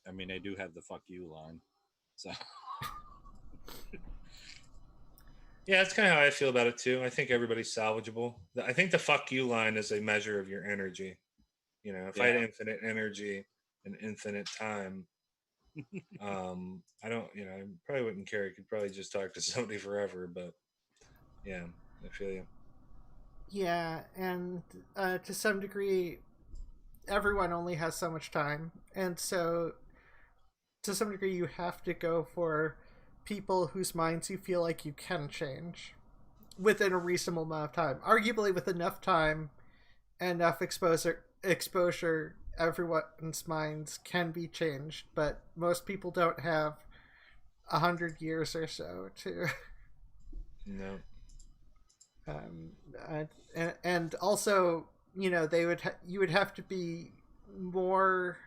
I mean, I do have the "fuck you" line, so. Yeah, that's kind of how I feel about it too. I think everybody's salvageable. I think the "fuck you" line is a measure of your energy. You know, if I had Yeah. infinite energy and infinite time, I don't, I probably wouldn't care. I could probably just talk to somebody forever. But yeah, I feel you. Yeah, and to some degree, everyone only has so much time, and so to some degree, you have to go for people whose minds you feel like you can change within a reasonable amount of time. Arguably, with enough time and enough exposure, everyone's minds can be changed. But most people don't have 100 years or so to. No. And also, you would have to be more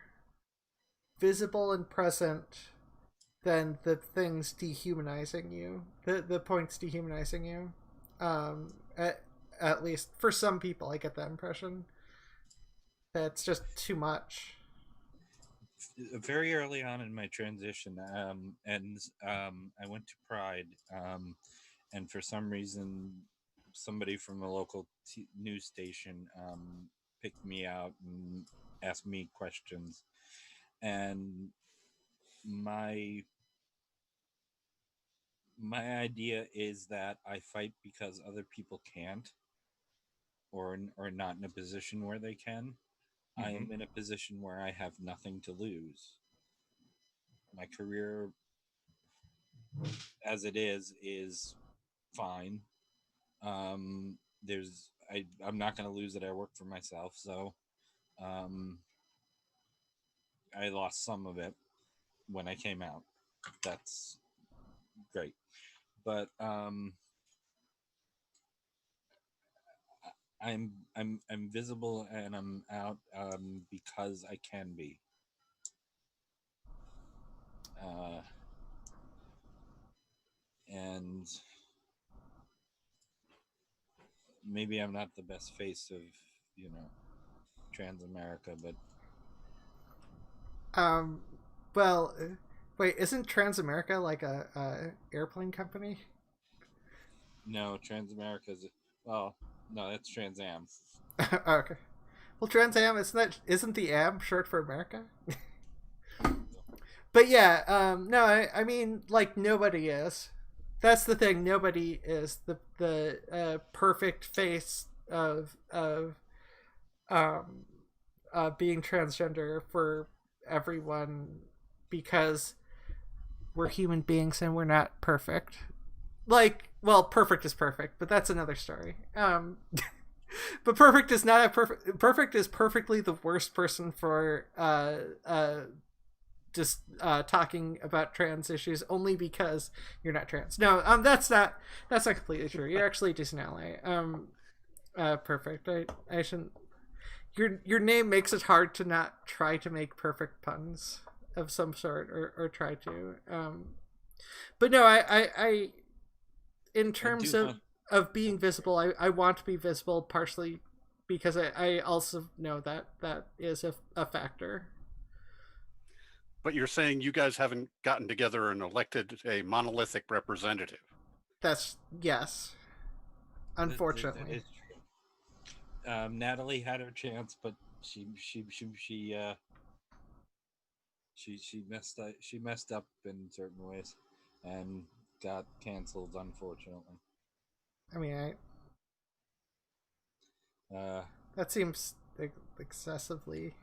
visible and present than the things dehumanizing you, the points dehumanizing you. At least for some people, I get that impression. That's just too much. Very early on in my transition, and I went to Pride, and for some reason, somebody from a local news station picked me out and asked me questions, and my idea is that I fight because other people can't, or not in a position where they can. I am in a position where I have nothing to lose. My career, as it is fine. I'm not going to lose it. I work for myself, so I lost some of it when I came out. That's great, but I'm visible and I'm out because I can be. And maybe I'm not the best face of, Trans America, but Well, wait, isn't Transamerica like a airplane company? no, Trans America's well, no, that's Trans Am. Okay. Well, Trans Am isn't the Am short for America? But yeah, no, I mean, like, nobody is. That's the thing. Nobody is the perfect face of um being transgender for everyone, because we're human beings and we're not perfect. Like, well, perfect is perfect, but that's another story. But perfect is not a perfect. Perfect is perfectly the worst person for just talking about trans issues, only because you're not trans. No, that's not completely true. You're actually a decent ally. Perfect. I shouldn't. Your name makes it hard to not try to make perfect puns of some sort, or try to. But no, I in terms of of being visible. I want to be visible partially because I also know that that is a factor. But you're saying you guys haven't gotten together and elected a monolithic representative. That's yes. Unfortunately. That is true. Natalie had her chance, but she messed up in certain ways and got canceled, unfortunately. I mean, that seems excessively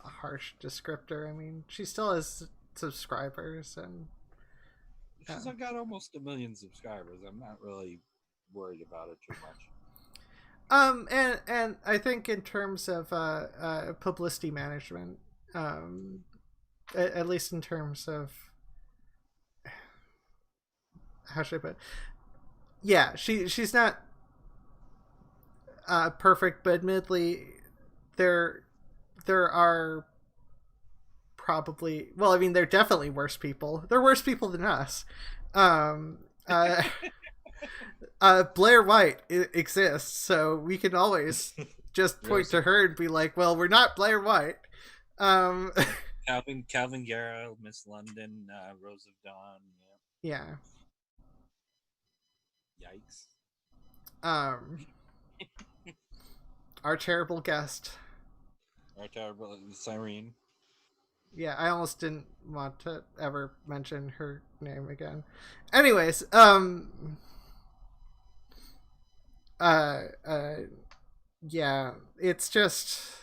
a harsh descriptor. I mean, she still has subscribers, and she's got almost 1 million subscribers. I'm not really worried about it too much. And I think in terms of publicity management, at least in terms of how should I put it? Yeah, she's not perfect, but admittedly there are probably, well, I mean, they're definitely worse people. They're worse people than us. Blair White exists, so we can always just point to her and be like, well, we're not Blair White. Calvin Guerra, Miss London, Rose of Dawn. Yeah. Yikes. Our terrible guest. Our terrible Cyrene. Yeah, I almost didn't want to ever mention her name again. Anyways, yeah, it's just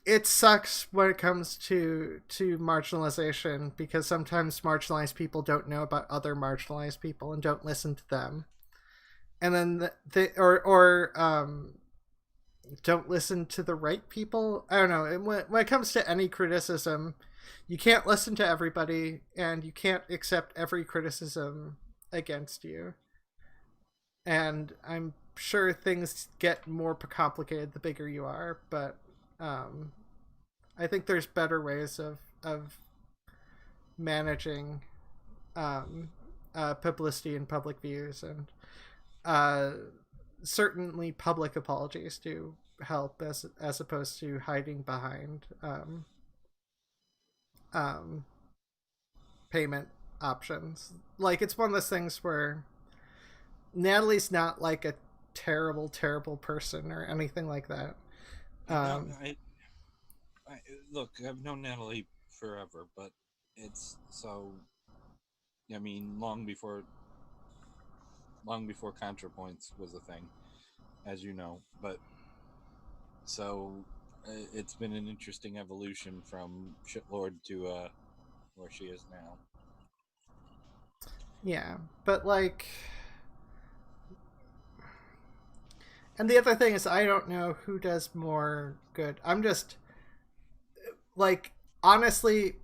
it sucks when it comes to marginalization, because sometimes marginalized people don't know about other marginalized people and don't listen to them, and then don't listen to the right people. I don't know. When it comes to any criticism, you can't listen to everybody, and you can't accept every criticism against you. And I'm sure things get more complicated the bigger you are, but I think there's better ways of managing publicity and public views, and certainly public apologies do help as opposed to hiding behind payment options. Like, it's one of those things where Natalie's not like a terrible person or anything like that. Look, I've known Natalie forever, but it's so, I mean, long before ContraPoints was a thing, as you know. But so it's been an interesting evolution from shitlord to where she is now. Yeah, but like, and the other thing is, I don't know who does more good. I'm just like, honestly,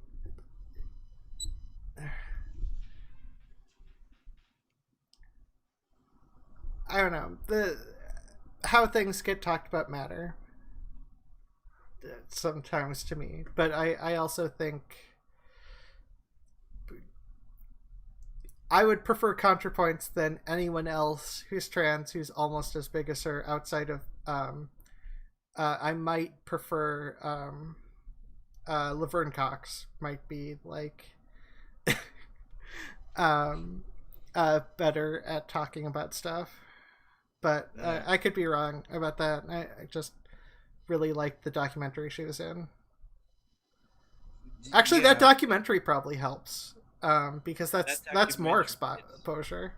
I don't know, how things get talked about matter sometimes to me, but I also think I would prefer ContraPoints than anyone else who's trans who's almost as big as her outside of I might prefer Laverne Cox might be like better at talking about stuff, but I could be wrong about that. I just really liked the documentary she was in. Actually, that documentary probably helps, because that's more exposure.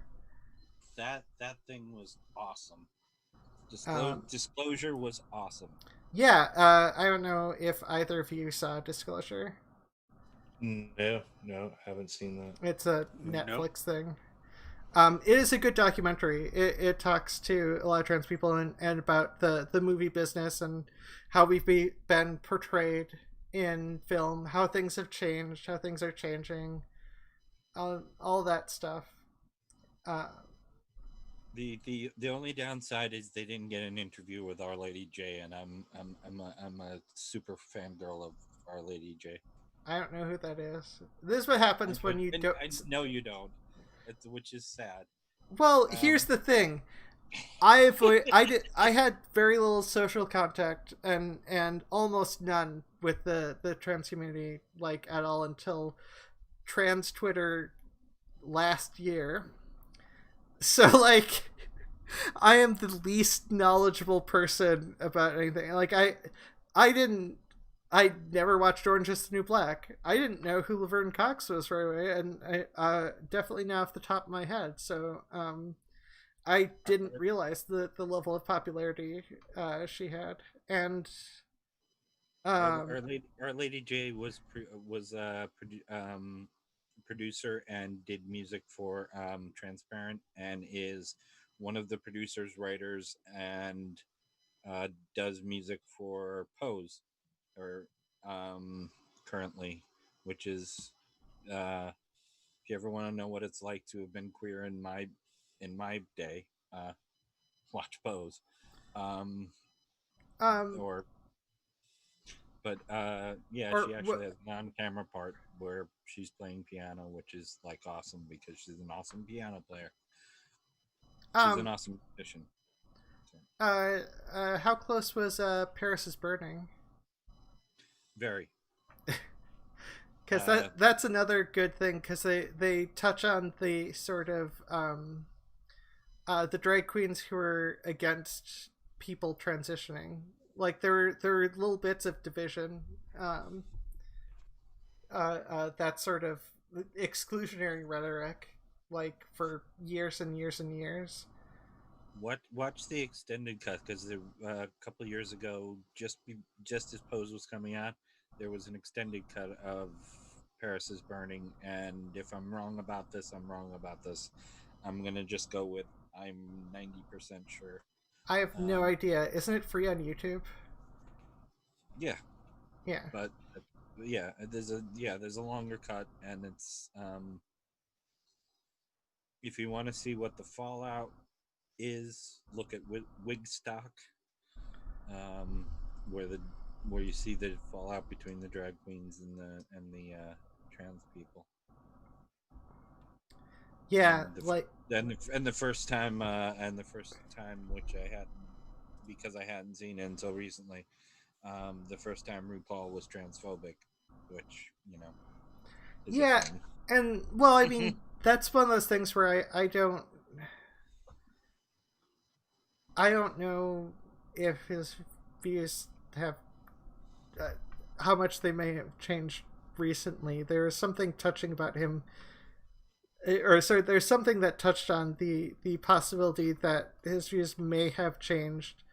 That thing was awesome. Disclosure was awesome. Yeah, I don't know if either of you saw Disclosure. No, haven't seen that. It's a Netflix thing. It is a good documentary. It talks to a lot of trans people and about the movie business and how we've been portrayed in film, how things have changed, how things are changing, all that stuff. The only downside is they didn't get an interview with Our Lady J, and I'm a super fangirl of Our Lady J. I don't know who that is. This is what happens when you don't. No, you don't. Which is sad. Well, here's the thing. I had very little social contact and almost none with the trans community, like, at all, until trans Twitter last year. So, like, I am the least knowledgeable person about anything. Like, I never watched Orange Is the New Black. I didn't know who Laverne Cox was right away, and I definitely not off the top of my head. So I didn't realize the level of popularity she had. And Our Lady J was producer and did music for Transparent, and is one of the producers, writers, and does music for Pose, or currently, which is if you ever want to know what it's like to have been queer in my day, watch Pose. Or but yeah, she actually has a non-camera part where she's playing piano, which is like awesome because she's an awesome piano player. She's an awesome musician. So. How close was Paris is Burning? Very. Because that's another good thing, because they touch on the sort of the drag queens who are against people transitioning. Like, there are little bits of division, that sort of exclusionary rhetoric, like, for years and years and years. Watch the extended cut, because a couple of years ago, just as Pose was coming out, there was an extended cut of Paris is Burning, and if I'm wrong about this, I'm wrong about this. I'm gonna just go with I'm 90% sure. I have no idea. Isn't it free on YouTube? Yeah. Yeah. But yeah, there's a longer cut, and it's if you want to see what the fallout is, look at Wigstock, where you see the fallout between the drag queens and the trans people. Yeah, and the first time which I hadn't, because I hadn't seen it until recently. The first time RuPaul was transphobic, which, is a thing. And well, I mean, that's one of those things where I don't know if his views have how much they may have changed recently. There is something touching about him, or sorry, there's something that touched on the possibility that his views may have changed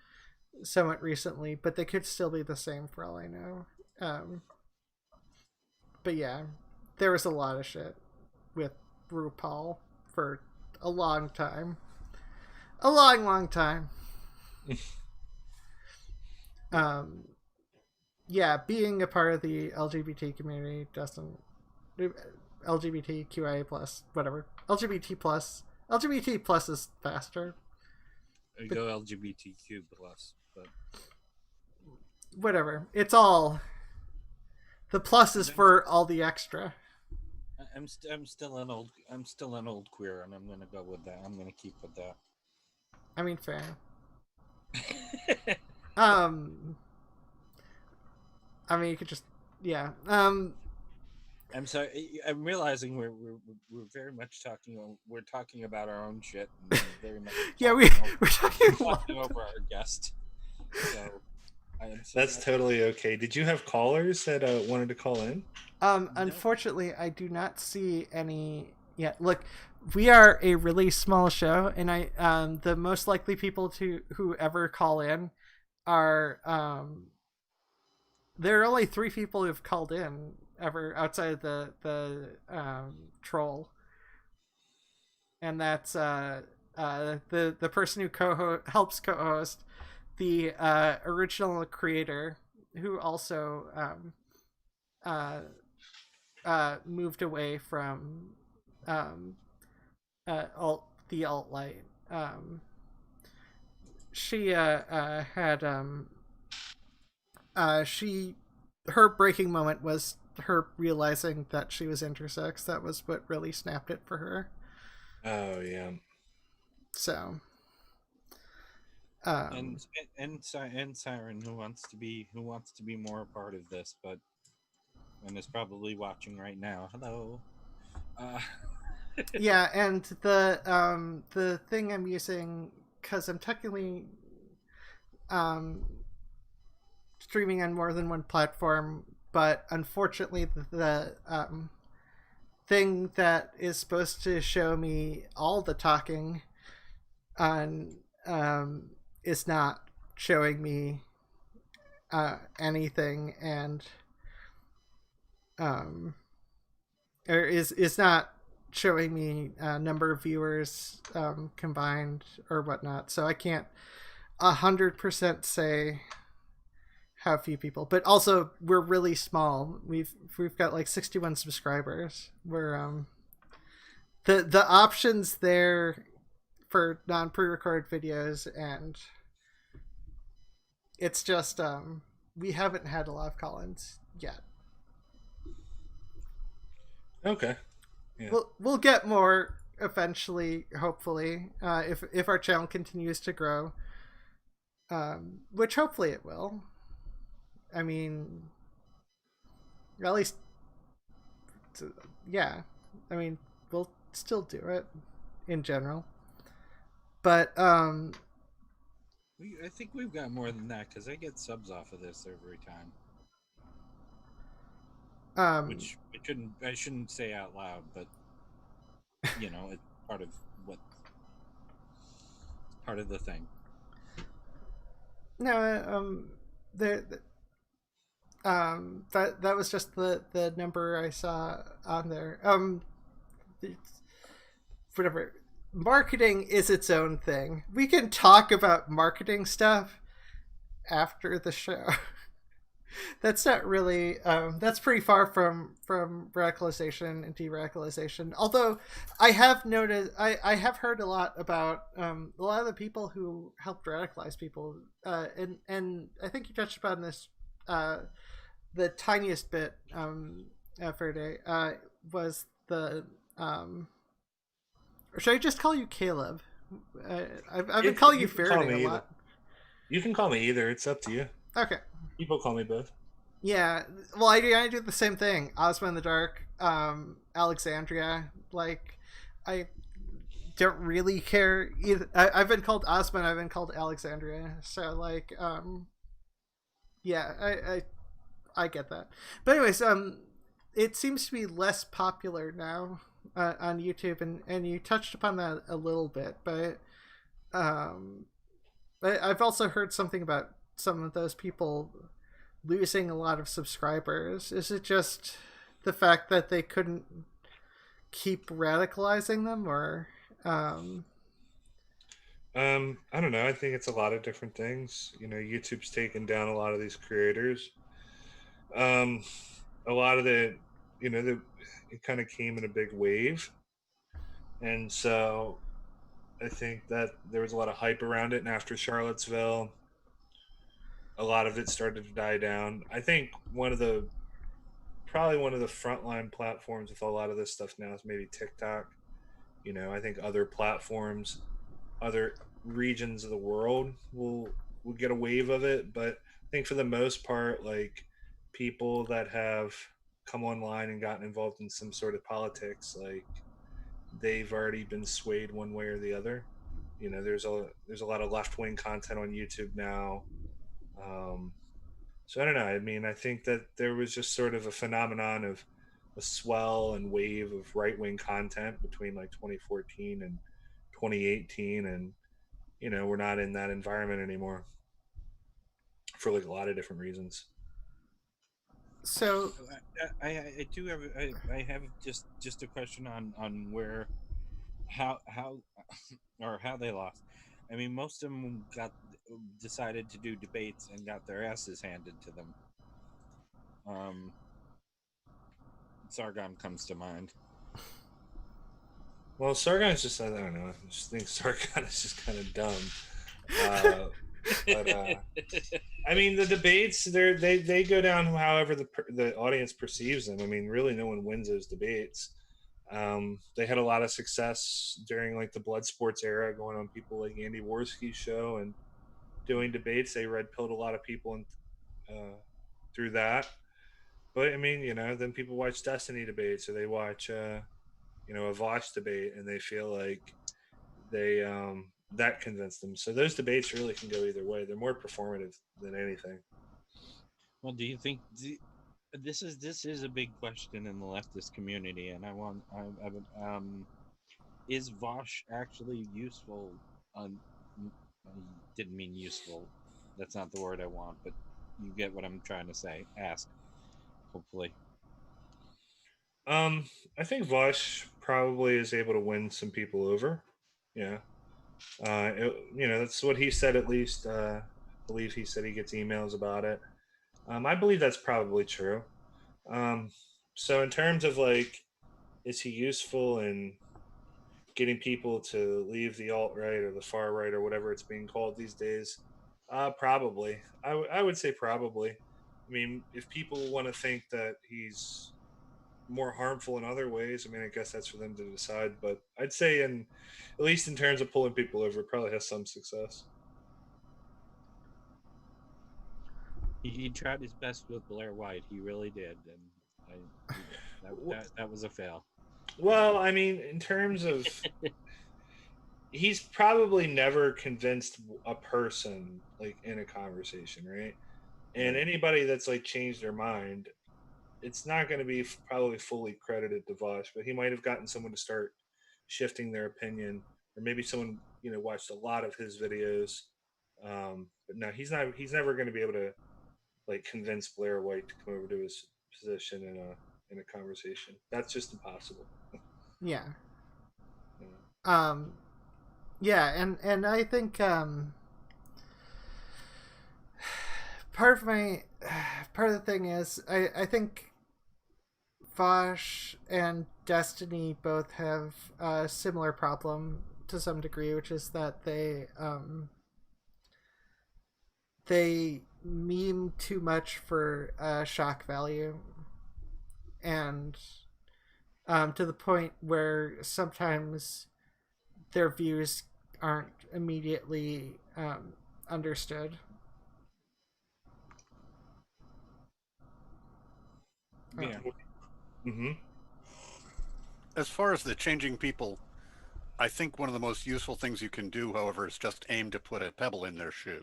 somewhat recently, but they could still be the same for all I know. But yeah, there was a lot of shit with RuPaul for a long time. A long time. Yeah, being a part of the LGBT community doesn't... LGBTQIA plus, whatever. LGBT plus is faster. Go LGBTQ plus, but whatever. It's all... The plus is for all the extra. I'm still an old queer, and I'm gonna go with that. I'm gonna keep with that. I mean, fair. I mean, you could just, yeah. I'm sorry. I'm realizing we're very much talking. We're talking about our own shit. And very much yeah, we're talking over our guest. So that's totally okay. Did you have callers that wanted to call in? Unfortunately, I do not see any yet. Look, we are a really small show, and the most likely people who ever call in are there are only 3 people who've called in ever outside of the troll, and that's the person who helps co-host, the original creator, who also moved away from the alt-light. She had her breaking moment was her realizing that she was intersex. That was what really snapped it for her. Oh yeah. So, and Siren, who wants to be more a part of this, but and is probably watching right now. Hello. yeah, and the thing I'm using, because I'm technically streaming on more than one platform, but unfortunately the thing that is supposed to show me all the talking on is not showing me anything, and or is not showing me number of viewers combined or whatnot. So I can't 100% say how few people. But also, we're really small. We've got like 61 subscribers. We're the options there for non pre-recorded videos, and it's just we haven't had a lot of call-ins yet. Okay. Yeah. We'll get more eventually, hopefully, if our channel continues to grow, which hopefully it will. I mean, at least, yeah. I mean, we'll still do it in general, but I think we've got more than that, because I get subs off of this every time. Which I shouldn't say out loud, but it's part of the thing. No, that was just the number I saw on there. Whatever. Marketing is its own thing. We can talk about marketing stuff after the show. That's not really that's pretty far from radicalization and deradicalization. Although I have noticed, I have heard a lot about a lot of the people who helped radicalize people, and I think you touched upon this the tiniest bit, Faraday, was the or should I just call you Caleb? I've been calling you Faraday a lot. You can call me either. It's up to you. Okay. People call me both. Yeah, well, I do the same thing. Ozma in the Dark, Alexandria. Like, I don't really care either. I've been called Ozma and I've been called Alexandria. So, like, yeah, I get that. But anyways, it seems to be less popular now on YouTube, and you touched upon that a little bit. But I've also heard something about some of those people losing a lot of subscribers. Is it just the fact that they couldn't keep radicalizing them, or I don't know. I think it's a lot of different things. YouTube's taken down a lot of these creators. A lot of it kind of came in a big wave, and so I think that there was a lot of hype around it, and after Charlottesville, a lot of it started to die down. I think probably one of the frontline platforms with a lot of this stuff now is maybe TikTok. I think other platforms, other regions of the world will get a wave of it, but I think for the most part, like, people that have come online and gotten involved in some sort of politics, like, they've already been swayed one way or the other. There's a lot of left-wing content on YouTube now. So I don't know. I mean, I think that there was just sort of a phenomenon of a swell and wave of right-wing content between like 2014 and 2018, and we're not in that environment anymore for like a lot of different reasons. so? I do have I have just a question on where how or how they lost. I mean, most of them decided to do debates and got their asses handed to them. Sargon comes to mind. Well, Sargon's just, I don't know. I just think Sargon is just kind of dumb. But I mean, the debates they go down however the audience perceives them. I mean, really, no one wins those debates. They had a lot of success during like the blood sports era, going on people like Andy Worski's show and doing debates. They red pilled a lot of people and through that. But I mean, then people watch Destiny debates or they watch a Vosh debate, and they feel like they that convinced them. So those debates really can go either way. They're more performative than anything. Well, do you think this is a big question in the leftist community, and I would is Vosh actually useful? I didn't mean useful. That's not the word I want, but you get what I'm trying to say. Ask, hopefully. I think Vosh probably is able to win some people over. Yeah. That's what he said. At least, I believe he said he gets emails about it. I believe that's probably true. Um, so in terms of like, is he useful in getting people to leave the alt right or the far right or whatever it's being called these days? Probably. I would say probably. I mean, if people want to think that he's more harmful in other ways, I mean, I guess that's for them to decide. But I'd say, at least in terms of pulling people over, it probably has some success. He tried his best with Blair White. He really did, and that was a fail. Well, I mean, in terms of, he's probably never convinced a person like in a conversation, right? And anybody that's like changed their mind, it's not going to be probably fully credited to Vosh, but he might have gotten someone to start shifting their opinion, or maybe someone watched a lot of his videos. But no, he's not. He's never going to be able to like convince Blair White to come over to his position in a conversation. That's just impossible. Yeah. Yeah. Yeah, and I think part of the thing is I think Vosh and Destiny both have a similar problem to some degree, which is that they meme too much for shock value, and to the point where sometimes their views aren't immediately understood. Yeah. Mm-hmm. As far as the changing people, I think one of the most useful things you can do, however, is just aim to put a pebble in their shoe.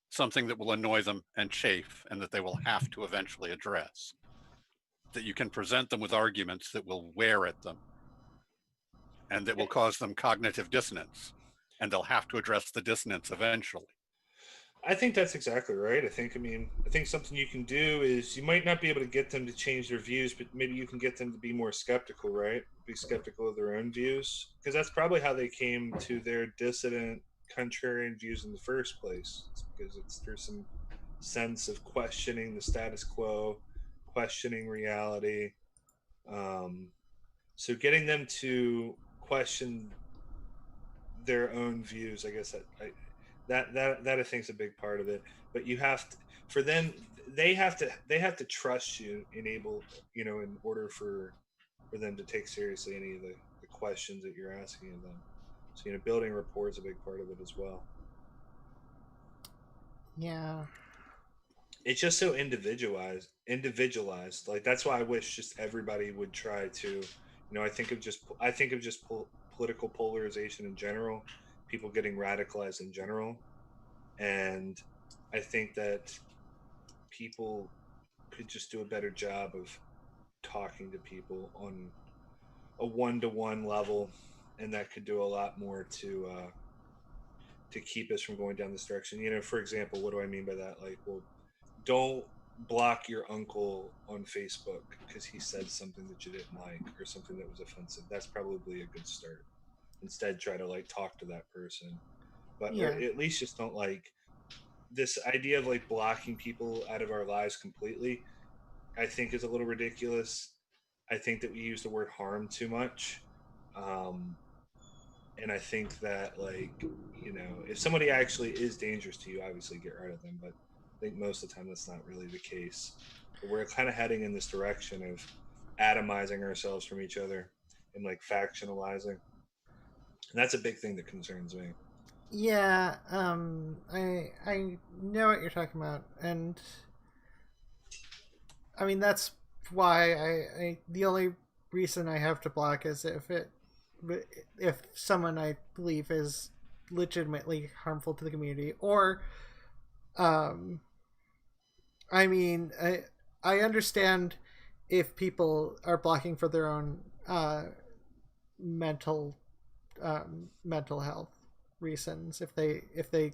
Something that will annoy them and chafe, and that they will have to eventually address. That you can present them with arguments that will wear at them and that will cause them cognitive dissonance, and they'll have to address the dissonance eventually. I think that's exactly right. I think something you can do is, you might not be able to get them to change their views, but maybe you can get them to be more skeptical, right? Be skeptical of their own views, because that's probably how they came to their dissident, contrarian views in the first place. It's because there's some sense of questioning the status quo, questioning reality. So getting them to question their own views, I guess that I think is a big part of it. But you have to, for them, they have to trust you, in order for them to take seriously any of the questions that you're asking of them. So building rapport is a big part of it as well. Yeah. It's just so individualized. Like, that's why I wish just everybody would try to, I think of just political polarization in general, people getting radicalized in general, and I think that people could just do a better job of talking to people on a one-to-one level, and that could do a lot more to keep us from going down this direction. For example, what do I mean by that? Like, well, don't block your uncle on Facebook because he said something that you didn't like or something that was offensive. That's probably a good start. Instead, try to like talk to that person, but or at least just don't like this idea of like blocking people out of our lives completely. I think is a little ridiculous. I think that we use the word harm too much. And I think that, like, you know, if somebody actually is dangerous to you, obviously get rid of them. But I think most of the time that's not really the case. But we're kind of heading in this direction of atomizing ourselves from each other and like factionalizing. And that's a big thing that concerns me. Yeah, I know what you're talking about, and I mean that's why I the only reason I have to block is if someone I believe is legitimately harmful to the community, or um I mean I understand if people are blocking for their own mental mental health reasons, if they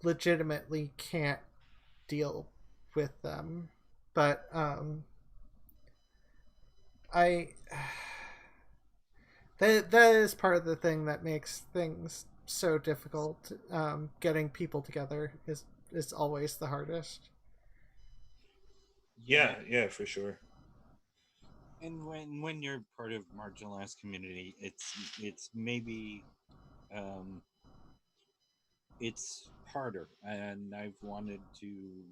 legitimately can't deal with them, but I that is part of the thing that makes things so difficult. Getting people together is always the hardest. Yeah, yeah, for sure. And when you're part of marginalized community, it's maybe um, it's harder, and I've wanted to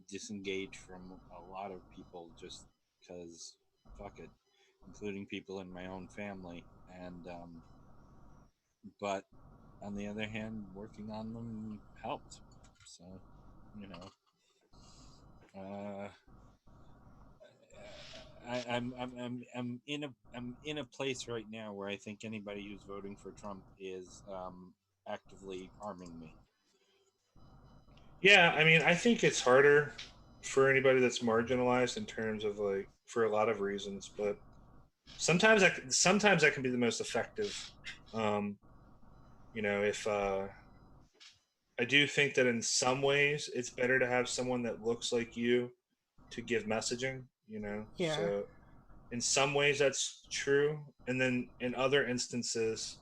disengage from a lot of people just because fuck it, including people in my own family, and but on the other hand, working on them helped. So, you know, uh, I'm in a place right now where I think anybody who's voting for Trump is actively harming me. Yeah, I mean, I think it's harder for anybody that's marginalized in terms of like for a lot of reasons, but sometimes that can be the most effective. Um, you know, if I do think that in some ways it's better to have someone that looks like you to give messaging. You know, Yeah, so in some ways that's true, and then in other instances,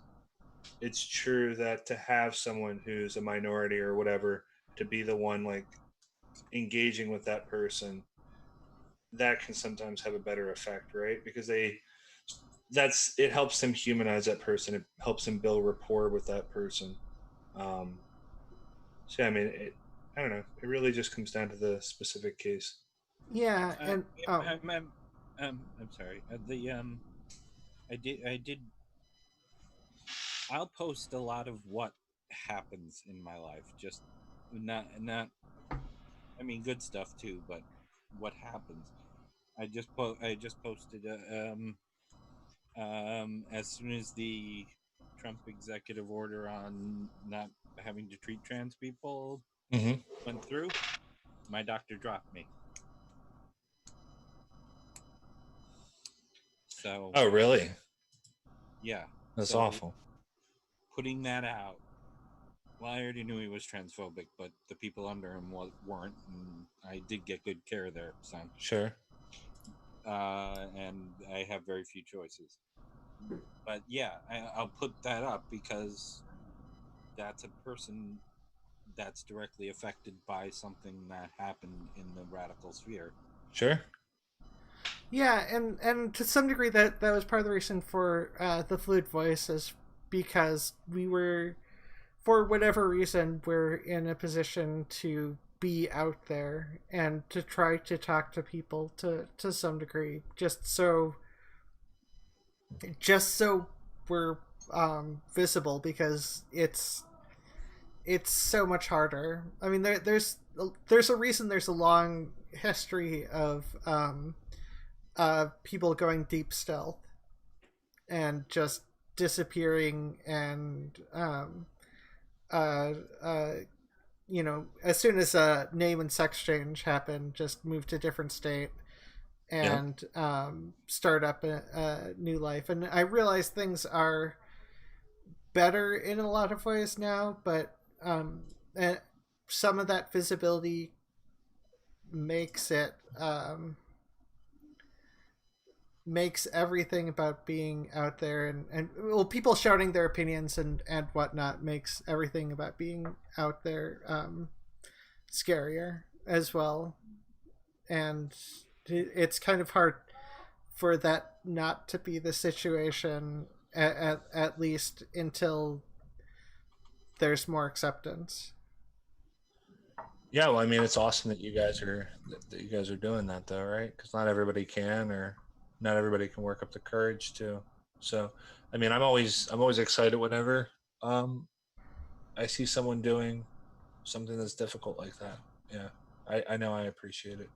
it's true that to have someone who's a minority or whatever to be the one like engaging with that person, that can sometimes have a better effect, right? Because it helps them humanize that person. It helps them build rapport with that person. Um, so yeah, I mean, I don't know. It really just comes down to the specific case. yeah, and I'm sorry. I did. I'll post a lot of what happens in my life. Just not. I mean, good stuff too, but what happens. I just posted as soon as the Trump executive order on not having to treat trans people Mm-hmm. went through, my doctor dropped me. So Oh, really? yeah, That's so awful. putting that out. Well, I already knew he was transphobic, but the people under him weren't, and I did get good care there. So, Sure. and I have very few choices. But yeah, I'll put that up because that's a person that's directly affected by something that happened in the radical sphere. Sure. yeah, and to some degree that was part of the reason for the fluid voice, is because we were, for whatever reason, we're in a position to be out there and to try to talk to people to some degree, just so we're visible, because it's so much harder. I mean, there's a reason there's a long history of people going deep stealth and just disappearing, and uh, uh, you know, as soon as a name and sex change happened, just move to a different state Yeah. and start up a new life. And I realize things are better in a lot of ways now, but uh, some of that visibility makes it makes everything about being out there, and well, people shouting their opinions and whatnot makes everything about being out there scarier as well. And it's kind of hard for that not to be the situation at least until there's more acceptance. Yeah, well, I mean, it's awesome that you guys are doing that, though, right? Because not everybody can, or not everybody can work up the courage to. So, I mean, I'm always excited whenever I see someone doing something that's difficult like that. Yeah, I know I appreciate it.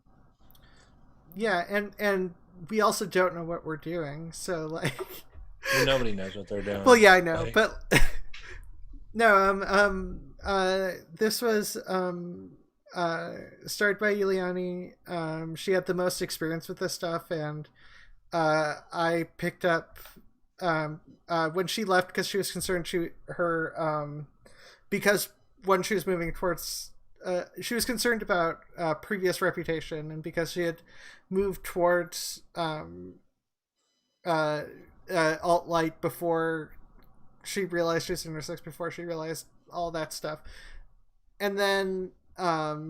Yeah, and we also don't know what we're doing, so like. Well, nobody knows what they're doing. Well, yeah, I know, like, but no, this was started by Ileani. She had the most experience with this stuff, and I picked up when she left because she was concerned because when she was moving towards she was concerned about previous reputation, and because she had moved towards alt-light before she realized she was intersex, before she realized all that stuff, and then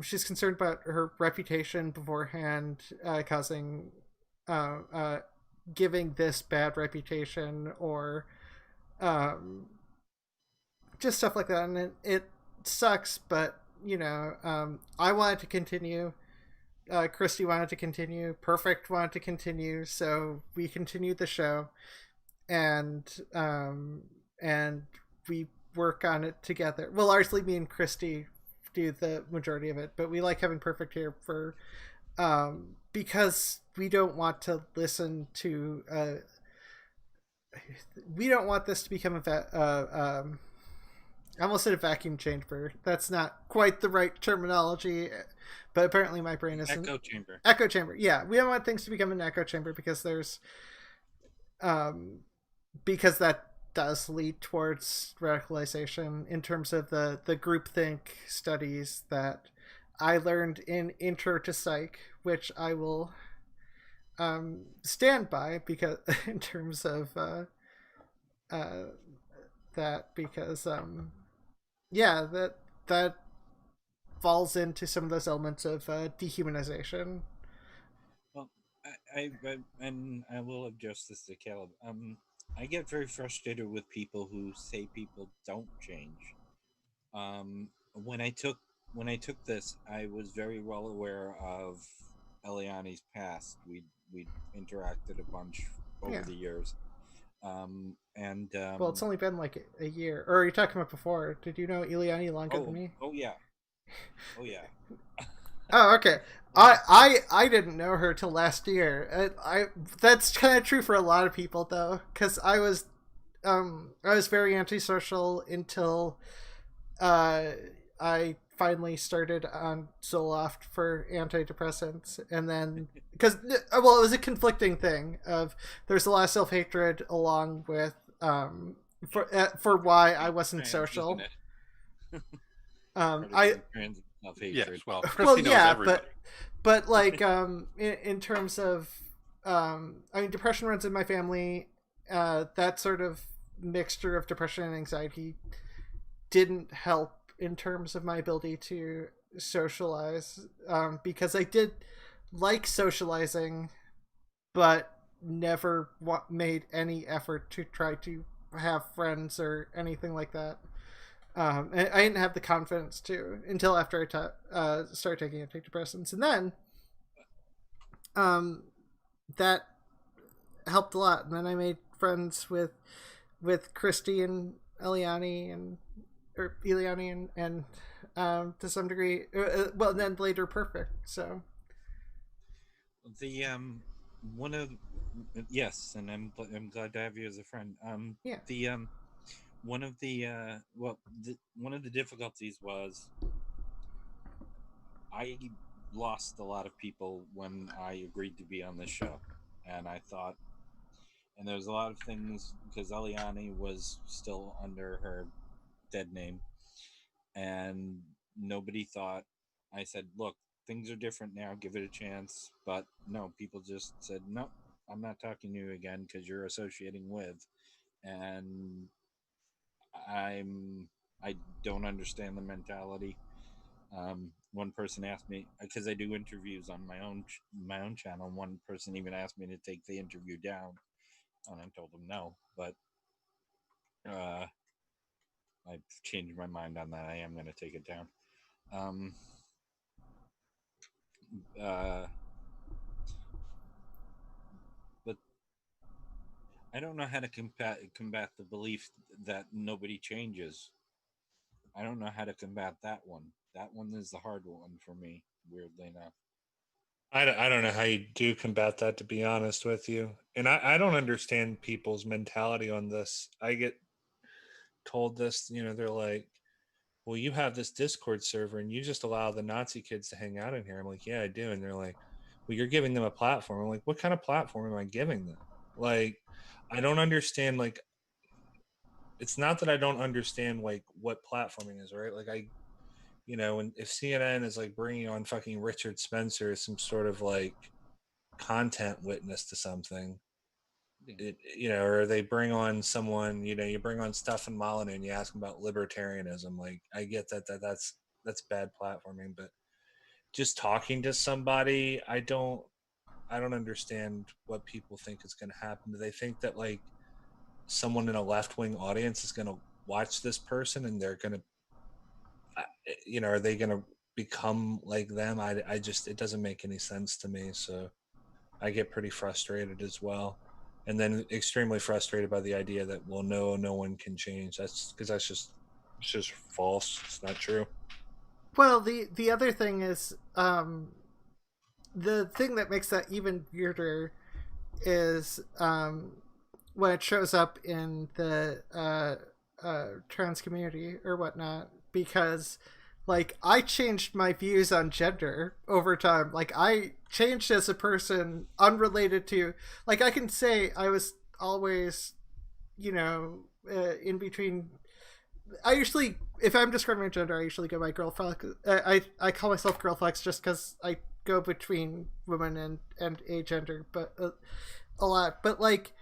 she's concerned about her reputation beforehand, causing giving this bad reputation, or just stuff like that, and it sucks, but I wanted to continue. Christy wanted to continue. Perfict wanted to continue, so we continued the show, and we work on it together. Well, largely me and Christy do the majority of it, but we like having Perfict here for because we don't want to listen to. We don't want this to become I almost said a vacuum chamber. That's not quite the right terminology, but apparently my brain isn't. Echo chamber. Echo chamber. Yeah, we don't want things to become an echo chamber because because that does lead towards radicalization in terms of the groupthink studies that I learned in Intro to Psych, which I will stand by because in terms of that, because yeah, that falls into some of those elements of dehumanization. Well, and I will address this to Caleb. I get very frustrated with people who say people don't change. When I took this, I was very well aware of Eliani's past. We interacted a bunch over the years. Well, it's only been like a year. Or are you talking about before? Did you know Ileani longer than me? Oh yeah. Oh yeah. Oh, okay. I didn't know her till last year. I that's kind of true for a lot of people though, because I was very antisocial until I finally started on Zoloft for antidepressants, and then because it was a conflicting thing of there's a lot of self-hatred along with for why I wasn't social. Yes, well, Christy well, knows yeah, everybody. but like in terms of I mean, depression runs in my family. That sort of mixture of depression and anxiety didn't help in terms of my ability to socialize, because I did like socializing, but never made any effort to try to have friends or anything like that. And I didn't have the confidence to until after I started taking antidepressants, and then that helped a lot. And then I made friends with Christy and Eliani and to some degree, well, and then later Perfict. So the one of yes, and I'm glad to have you as a friend. Yeah. The one of the one of the difficulties was I lost a lot of people when I agreed to be on this show, and I thought, and there was a lot of things because Eliani was still under her dead name, and nobody thought. I said, look, things are different now, give it a chance. But no, people just said, no, I'm not talking to you again because you're associating with, and I don't understand the mentality. One person asked me, because I do interviews on my own channel. One person even asked me to take the interview down, and I told them no. But I've changed my mind on that. I am going to take it down. Uh, but I don't know how to combat the belief that nobody changes. I don't know how to combat that one. That one is the hard one for me, weirdly enough. I don't know how you do combat that, to be honest with you. And I don't understand people's mentality on this. I get told this, they're like, well, you have this Discord server and you just allow the Nazi kids to hang out in here. I'm like, yeah, I do. And they're like, well, you're giving them a platform. I'm like, what kind of platform am I giving them? Like, I don't understand. Like, it's not that I don't understand like what platforming is, right? Like, and if CNN is like bringing on fucking Richard Spencer as some sort of like content witness to something, or they bring on someone, you bring on Stefan Molyneux and you ask them about libertarianism. Like, I get that's bad platforming, but just talking to somebody, I don't understand what people think is going to happen. Do they think that like someone in a left-wing audience is going to watch this person and they're going to, are they going to become like them? I just, it doesn't make any sense to me. So I get pretty frustrated as well. And then extremely frustrated by the idea that, well, no one can change. That's because it's just false. It's not true. Well, the other thing is, the thing that makes that even weirder is when it shows up in the trans community or whatnot, because like I changed my views on gender over time. Like I changed as a person unrelated to, like, I can say I was always, in between. I usually, if I'm describing my gender, I usually go by girl flex. I call myself girl flex just because I go between women and agender, but a lot. But like,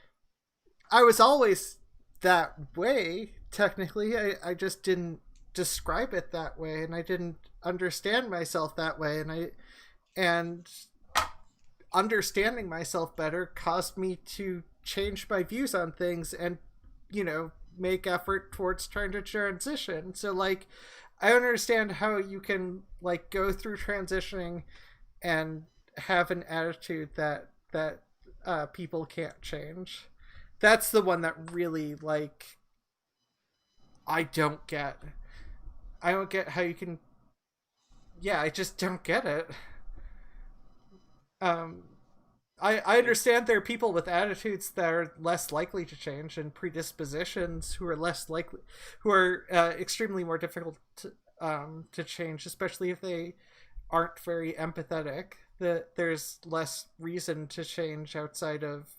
I was always that way. Technically, I just didn't describe it that way, and I didn't understand myself that way, and understanding myself better caused me to change my views on things and make effort towards trying to transition. So like I understand how you can like go through transitioning and have an attitude that people can't change. That's the one that really like I don't get how you can. Yeah, I just don't get it. I understand there are people with attitudes that are less likely to change and predispositions who are less likely, who are extremely more difficult to change, especially if they aren't very empathetic. That there's less reason to change outside of,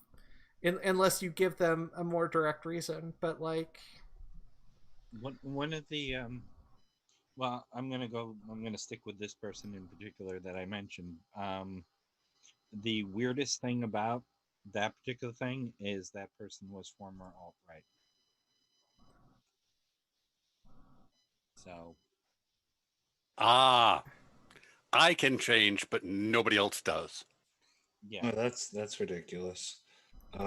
unless you give them a more direct reason. But like, one of the well, I'm gonna stick with this person in particular that I mentioned. The weirdest thing about that particular thing is that person was former alt-right. So I can change, but nobody else does. yeah, Oh, that's ridiculous. Yeah,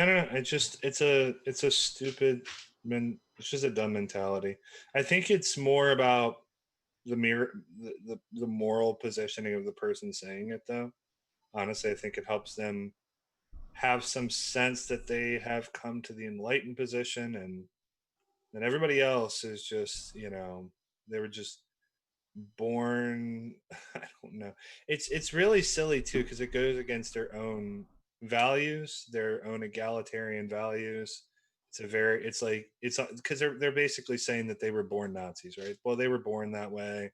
I don't know. It's a stupid it's just a dumb mentality. I think it's more about the moral positioning of the person saying it, though. Honestly, I think it helps them have some sense that they have come to the enlightened position, and then everybody else is just, they were just born. I don't know. It's really silly too, because it goes against their own values, their own egalitarian values. It's like it's because they're basically saying that they were born Nazis, right? Well, they were born that way.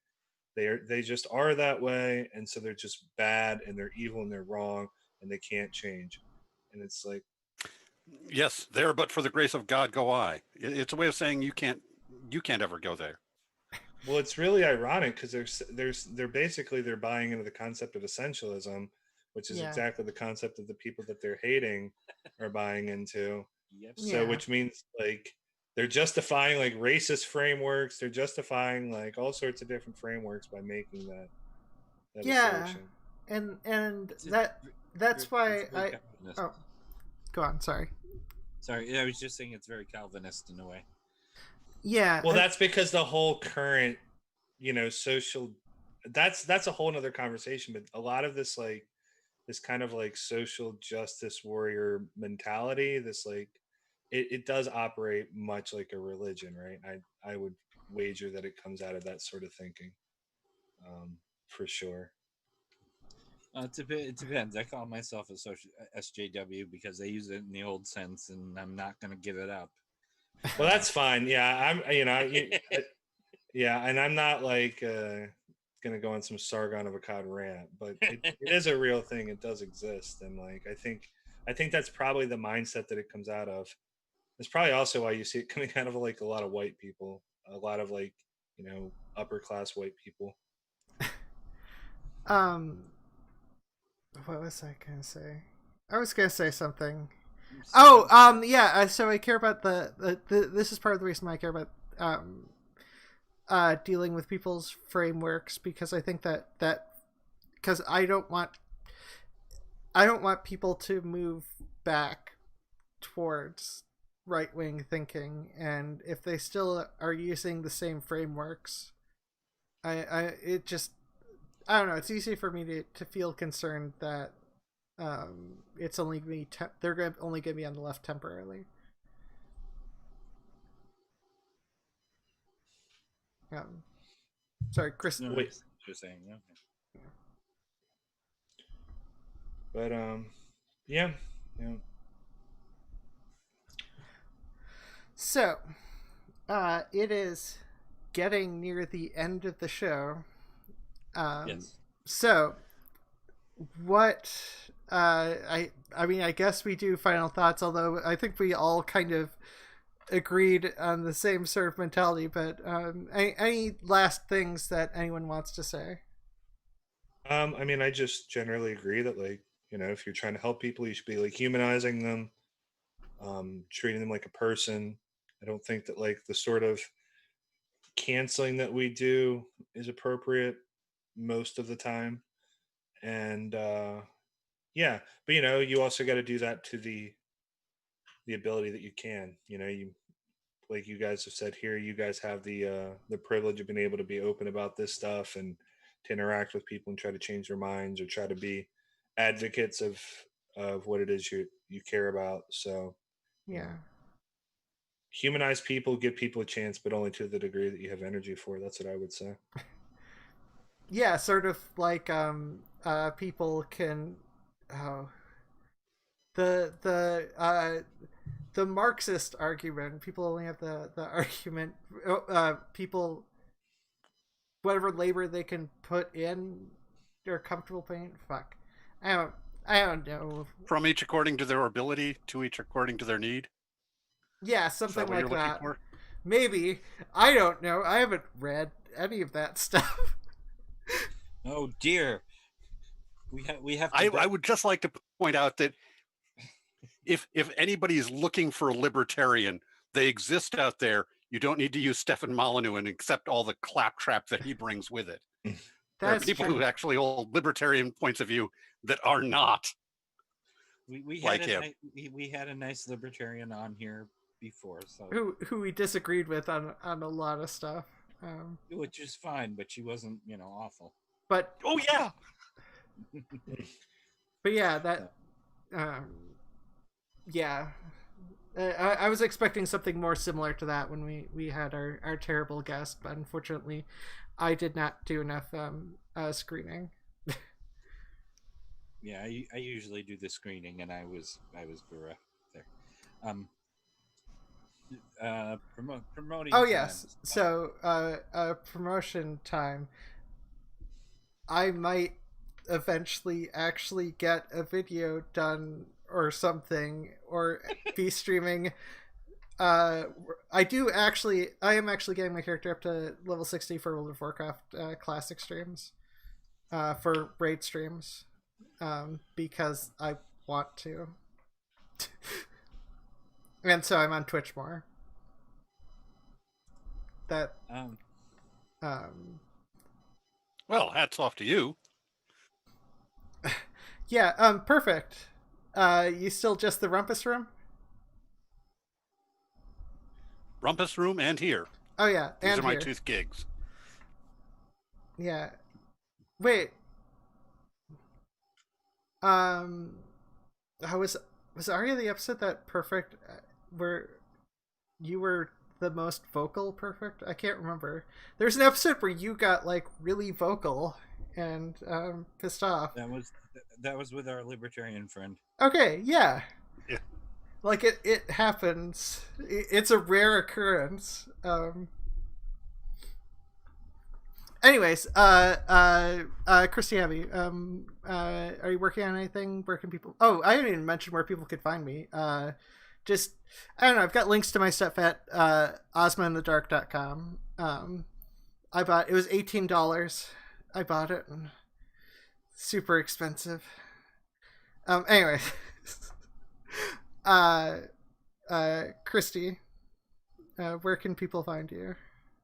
They just are that way, and so they're just bad and they're evil and they're wrong and they can't change. And it's like, Yes, there, but for the grace of God go I. It's a way of saying you can't ever go there. well, it's really ironic because they're basically they're buying into the concept of essentialism, which is exactly the concept of the people that they're hating are buying into. Yep. So which means like they're justifying like racist frameworks, they're justifying like all sorts of different frameworks by making that assertion. and that's why I. Oh, go on. Sorry. Sorry, I was just saying it's very Calvinist in a way. Yeah. Well, that's because the whole current, social, that's a whole nother conversation. But a lot of this, like, this kind of like social justice warrior mentality, this like, it does operate much like a religion, right? I would wager that it comes out of that sort of thinking, for sure. It depends. I call myself a social SJW because they use it in the old sense, and I'm not going to give it up. Well, that's fine. Yeah, yeah, and I'm not like gonna go on some Sargon of Akkad rant, but it is a real thing. It does exist, and like I think that's probably the mindset that it comes out of. It's probably also why you see it coming out of like a lot of white people, a lot of like upper class white people. What was I gonna say? I was gonna say something. Yeah. So I care about the this is part of the reason why I care about dealing with people's frameworks, because I think that because I don't want people to move back towards right-wing thinking, and if they still are using the same frameworks, it just, I don't know, it's easy for me to feel concerned that it's only they're only going to be on the left temporarily. Sorry, Chris. No, Wait. You're saying, yeah. But yeah. So, it is getting near the end of the show. Yes. So, what? I mean, I guess we do final thoughts. Although I think we all kind of agreed on the same sort of mentality. But any last things that anyone wants to say? I mean, I just generally agree that, like, if you're trying to help people, you should be like humanizing them, treating them like a person. I don't think that like the sort of canceling that we do is appropriate most of the time. And yeah, but you also got to do that to the ability that you can. You, like you guys have said here, you guys have the privilege of being able to be open about this stuff and to interact with people and try to change their minds or try to be advocates of what it is you care about. So Yeah. Humanize people, give people a chance, but only to the degree that you have energy for. That's what I would say. Yeah, sort of like people can the Marxist argument. People only have the argument. People, whatever labor they can put in, they're comfortable paying. Fuck, I don't know. From each according to their ability, to each according to their need. Yeah, Is that something what like you're looking that. for? Maybe, I don't know. I haven't read any of that stuff. Oh dear. We have. I would just like to point out that if anybody is looking for a libertarian, they exist out there. You don't need to use Stefan Molyneux and accept all the claptrap that he brings with it. There are people who actually hold libertarian points of view that are not. We like had him. we had a nice libertarian on here before, so who we disagreed with on a lot of stuff, which is fine, but she wasn't awful. But oh yeah, but yeah, that yeah. I was expecting something more similar to that when we had our terrible guest, but unfortunately, I did not do enough screening. Yeah, I usually do the screening, and I was bereft there. Promoting. Oh yes, so promotion time. I might eventually actually get a video done or something, or be streaming. I am actually getting my character up to level 60 for World of Warcraft classic streams, for raid streams, because I want to. And so I'm on Twitch more. Well, hats off to you. Yeah, Perfect. You still just the Rumpus Room? Rumpus Room and here. Oh yeah, These and are my here. tooth gigs. Yeah. Wait. How was Arya the episode that Perfect where you were the most vocal Perfect? I can't remember. There's an episode where you got like really vocal and pissed off. That was with our libertarian friend. Okay, yeah. Yeah. Like it happens. It's a rare occurrence. Anyways, Christy, Abbey, are you working on anything? Where can people? Oh, I didn't even mention where people could find me. Just I don't know. I've got links to my stuff at ozmainthedark.com. I bought it was $18. I bought it. And super expensive. Anyway, Christy, where can people find you?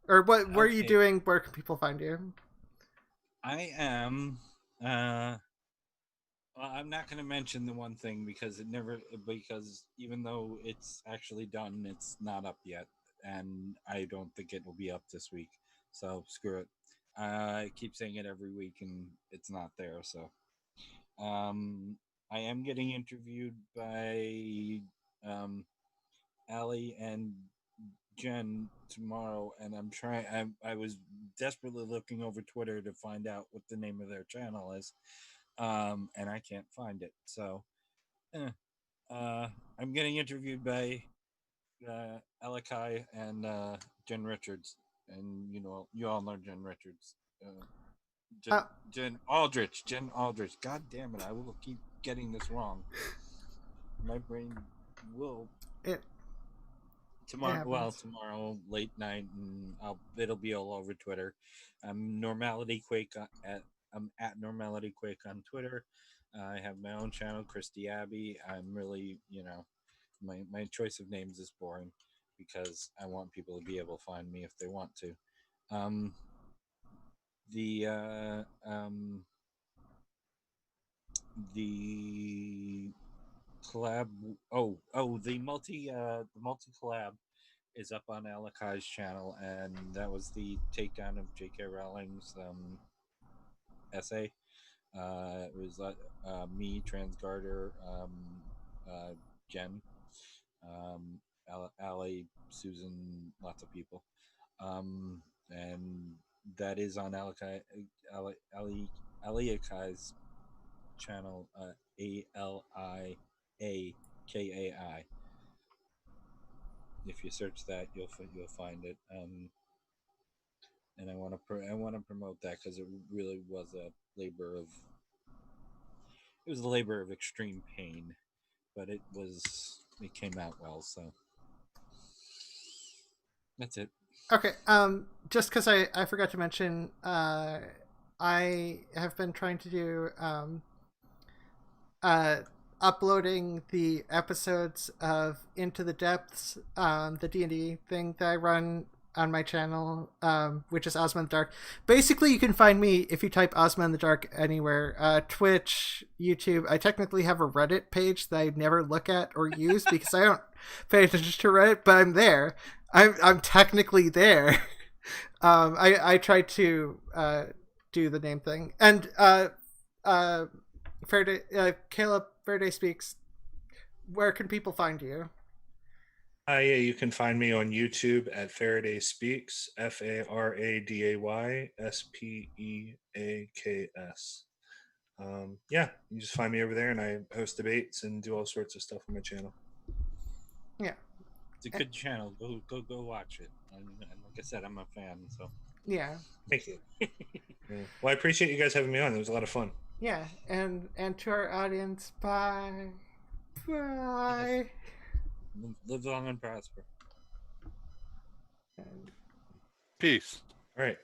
Or what are you doing? Where can people find you? I am. Well, I'm not going to mention the one thing because even though it's actually done, it's not up yet, and I don't think it will be up this week. So screw it. I keep saying it every week, and it's not there. So, I am getting interviewed by Allie and Jen tomorrow, and I'm trying. I was desperately looking over Twitter to find out what the name of their channel is, and I can't find it. So, I'm getting interviewed by Alakai and Jen Richards, and you all know Jen Richards. Jen Aldrich. God damn it! I will keep getting this wrong. My brain will. Tomorrow late night, and it'll be all over Twitter. Normality Quake I'm at Normality Quake on Twitter. I have my own channel, Christy Abbey. I'm really, my choice of names is boring because I want people to be able to find me if they want to. The collab. The multi collab is up on Alakai's channel, and that was the takedown of J.K. Rowling's essay. It was me, Transgarter, Jen, Ali, Susan, lots of people, and that is on Alakai's channel, ALIAKAI. If you search that, you'll find it. And I want to promote that because it really was a labor of extreme pain, but it came out well. So that's it. Okay. Just because I forgot to mention, I have been trying to do uploading the episodes of Into the Depths, the D&D thing that I run on my channel, which is Ozma in the Dark. Basically, you can find me if you type Ozma in the Dark anywhere. Twitch, YouTube. I technically have a Reddit page that I never look at or use because I don't pay attention to Reddit, but I'm there. I'm technically there. I tried to do the name thing. And Faraday, Caleb, Faraday Speaks. Where can people find you? Yeah, you can find me on YouTube at Faraday Speaks, FARADAYSPEAKS. Yeah, you just find me over there, and I host debates and do all sorts of stuff on my channel. Yeah, it's a good channel. Go watch it. And like I said, I'm a fan. So yeah, thank you. Yeah. Well, I appreciate you guys having me on. It was a lot of fun. Yeah, and to our audience, bye. Yes. Live long and prosper. Peace. All right.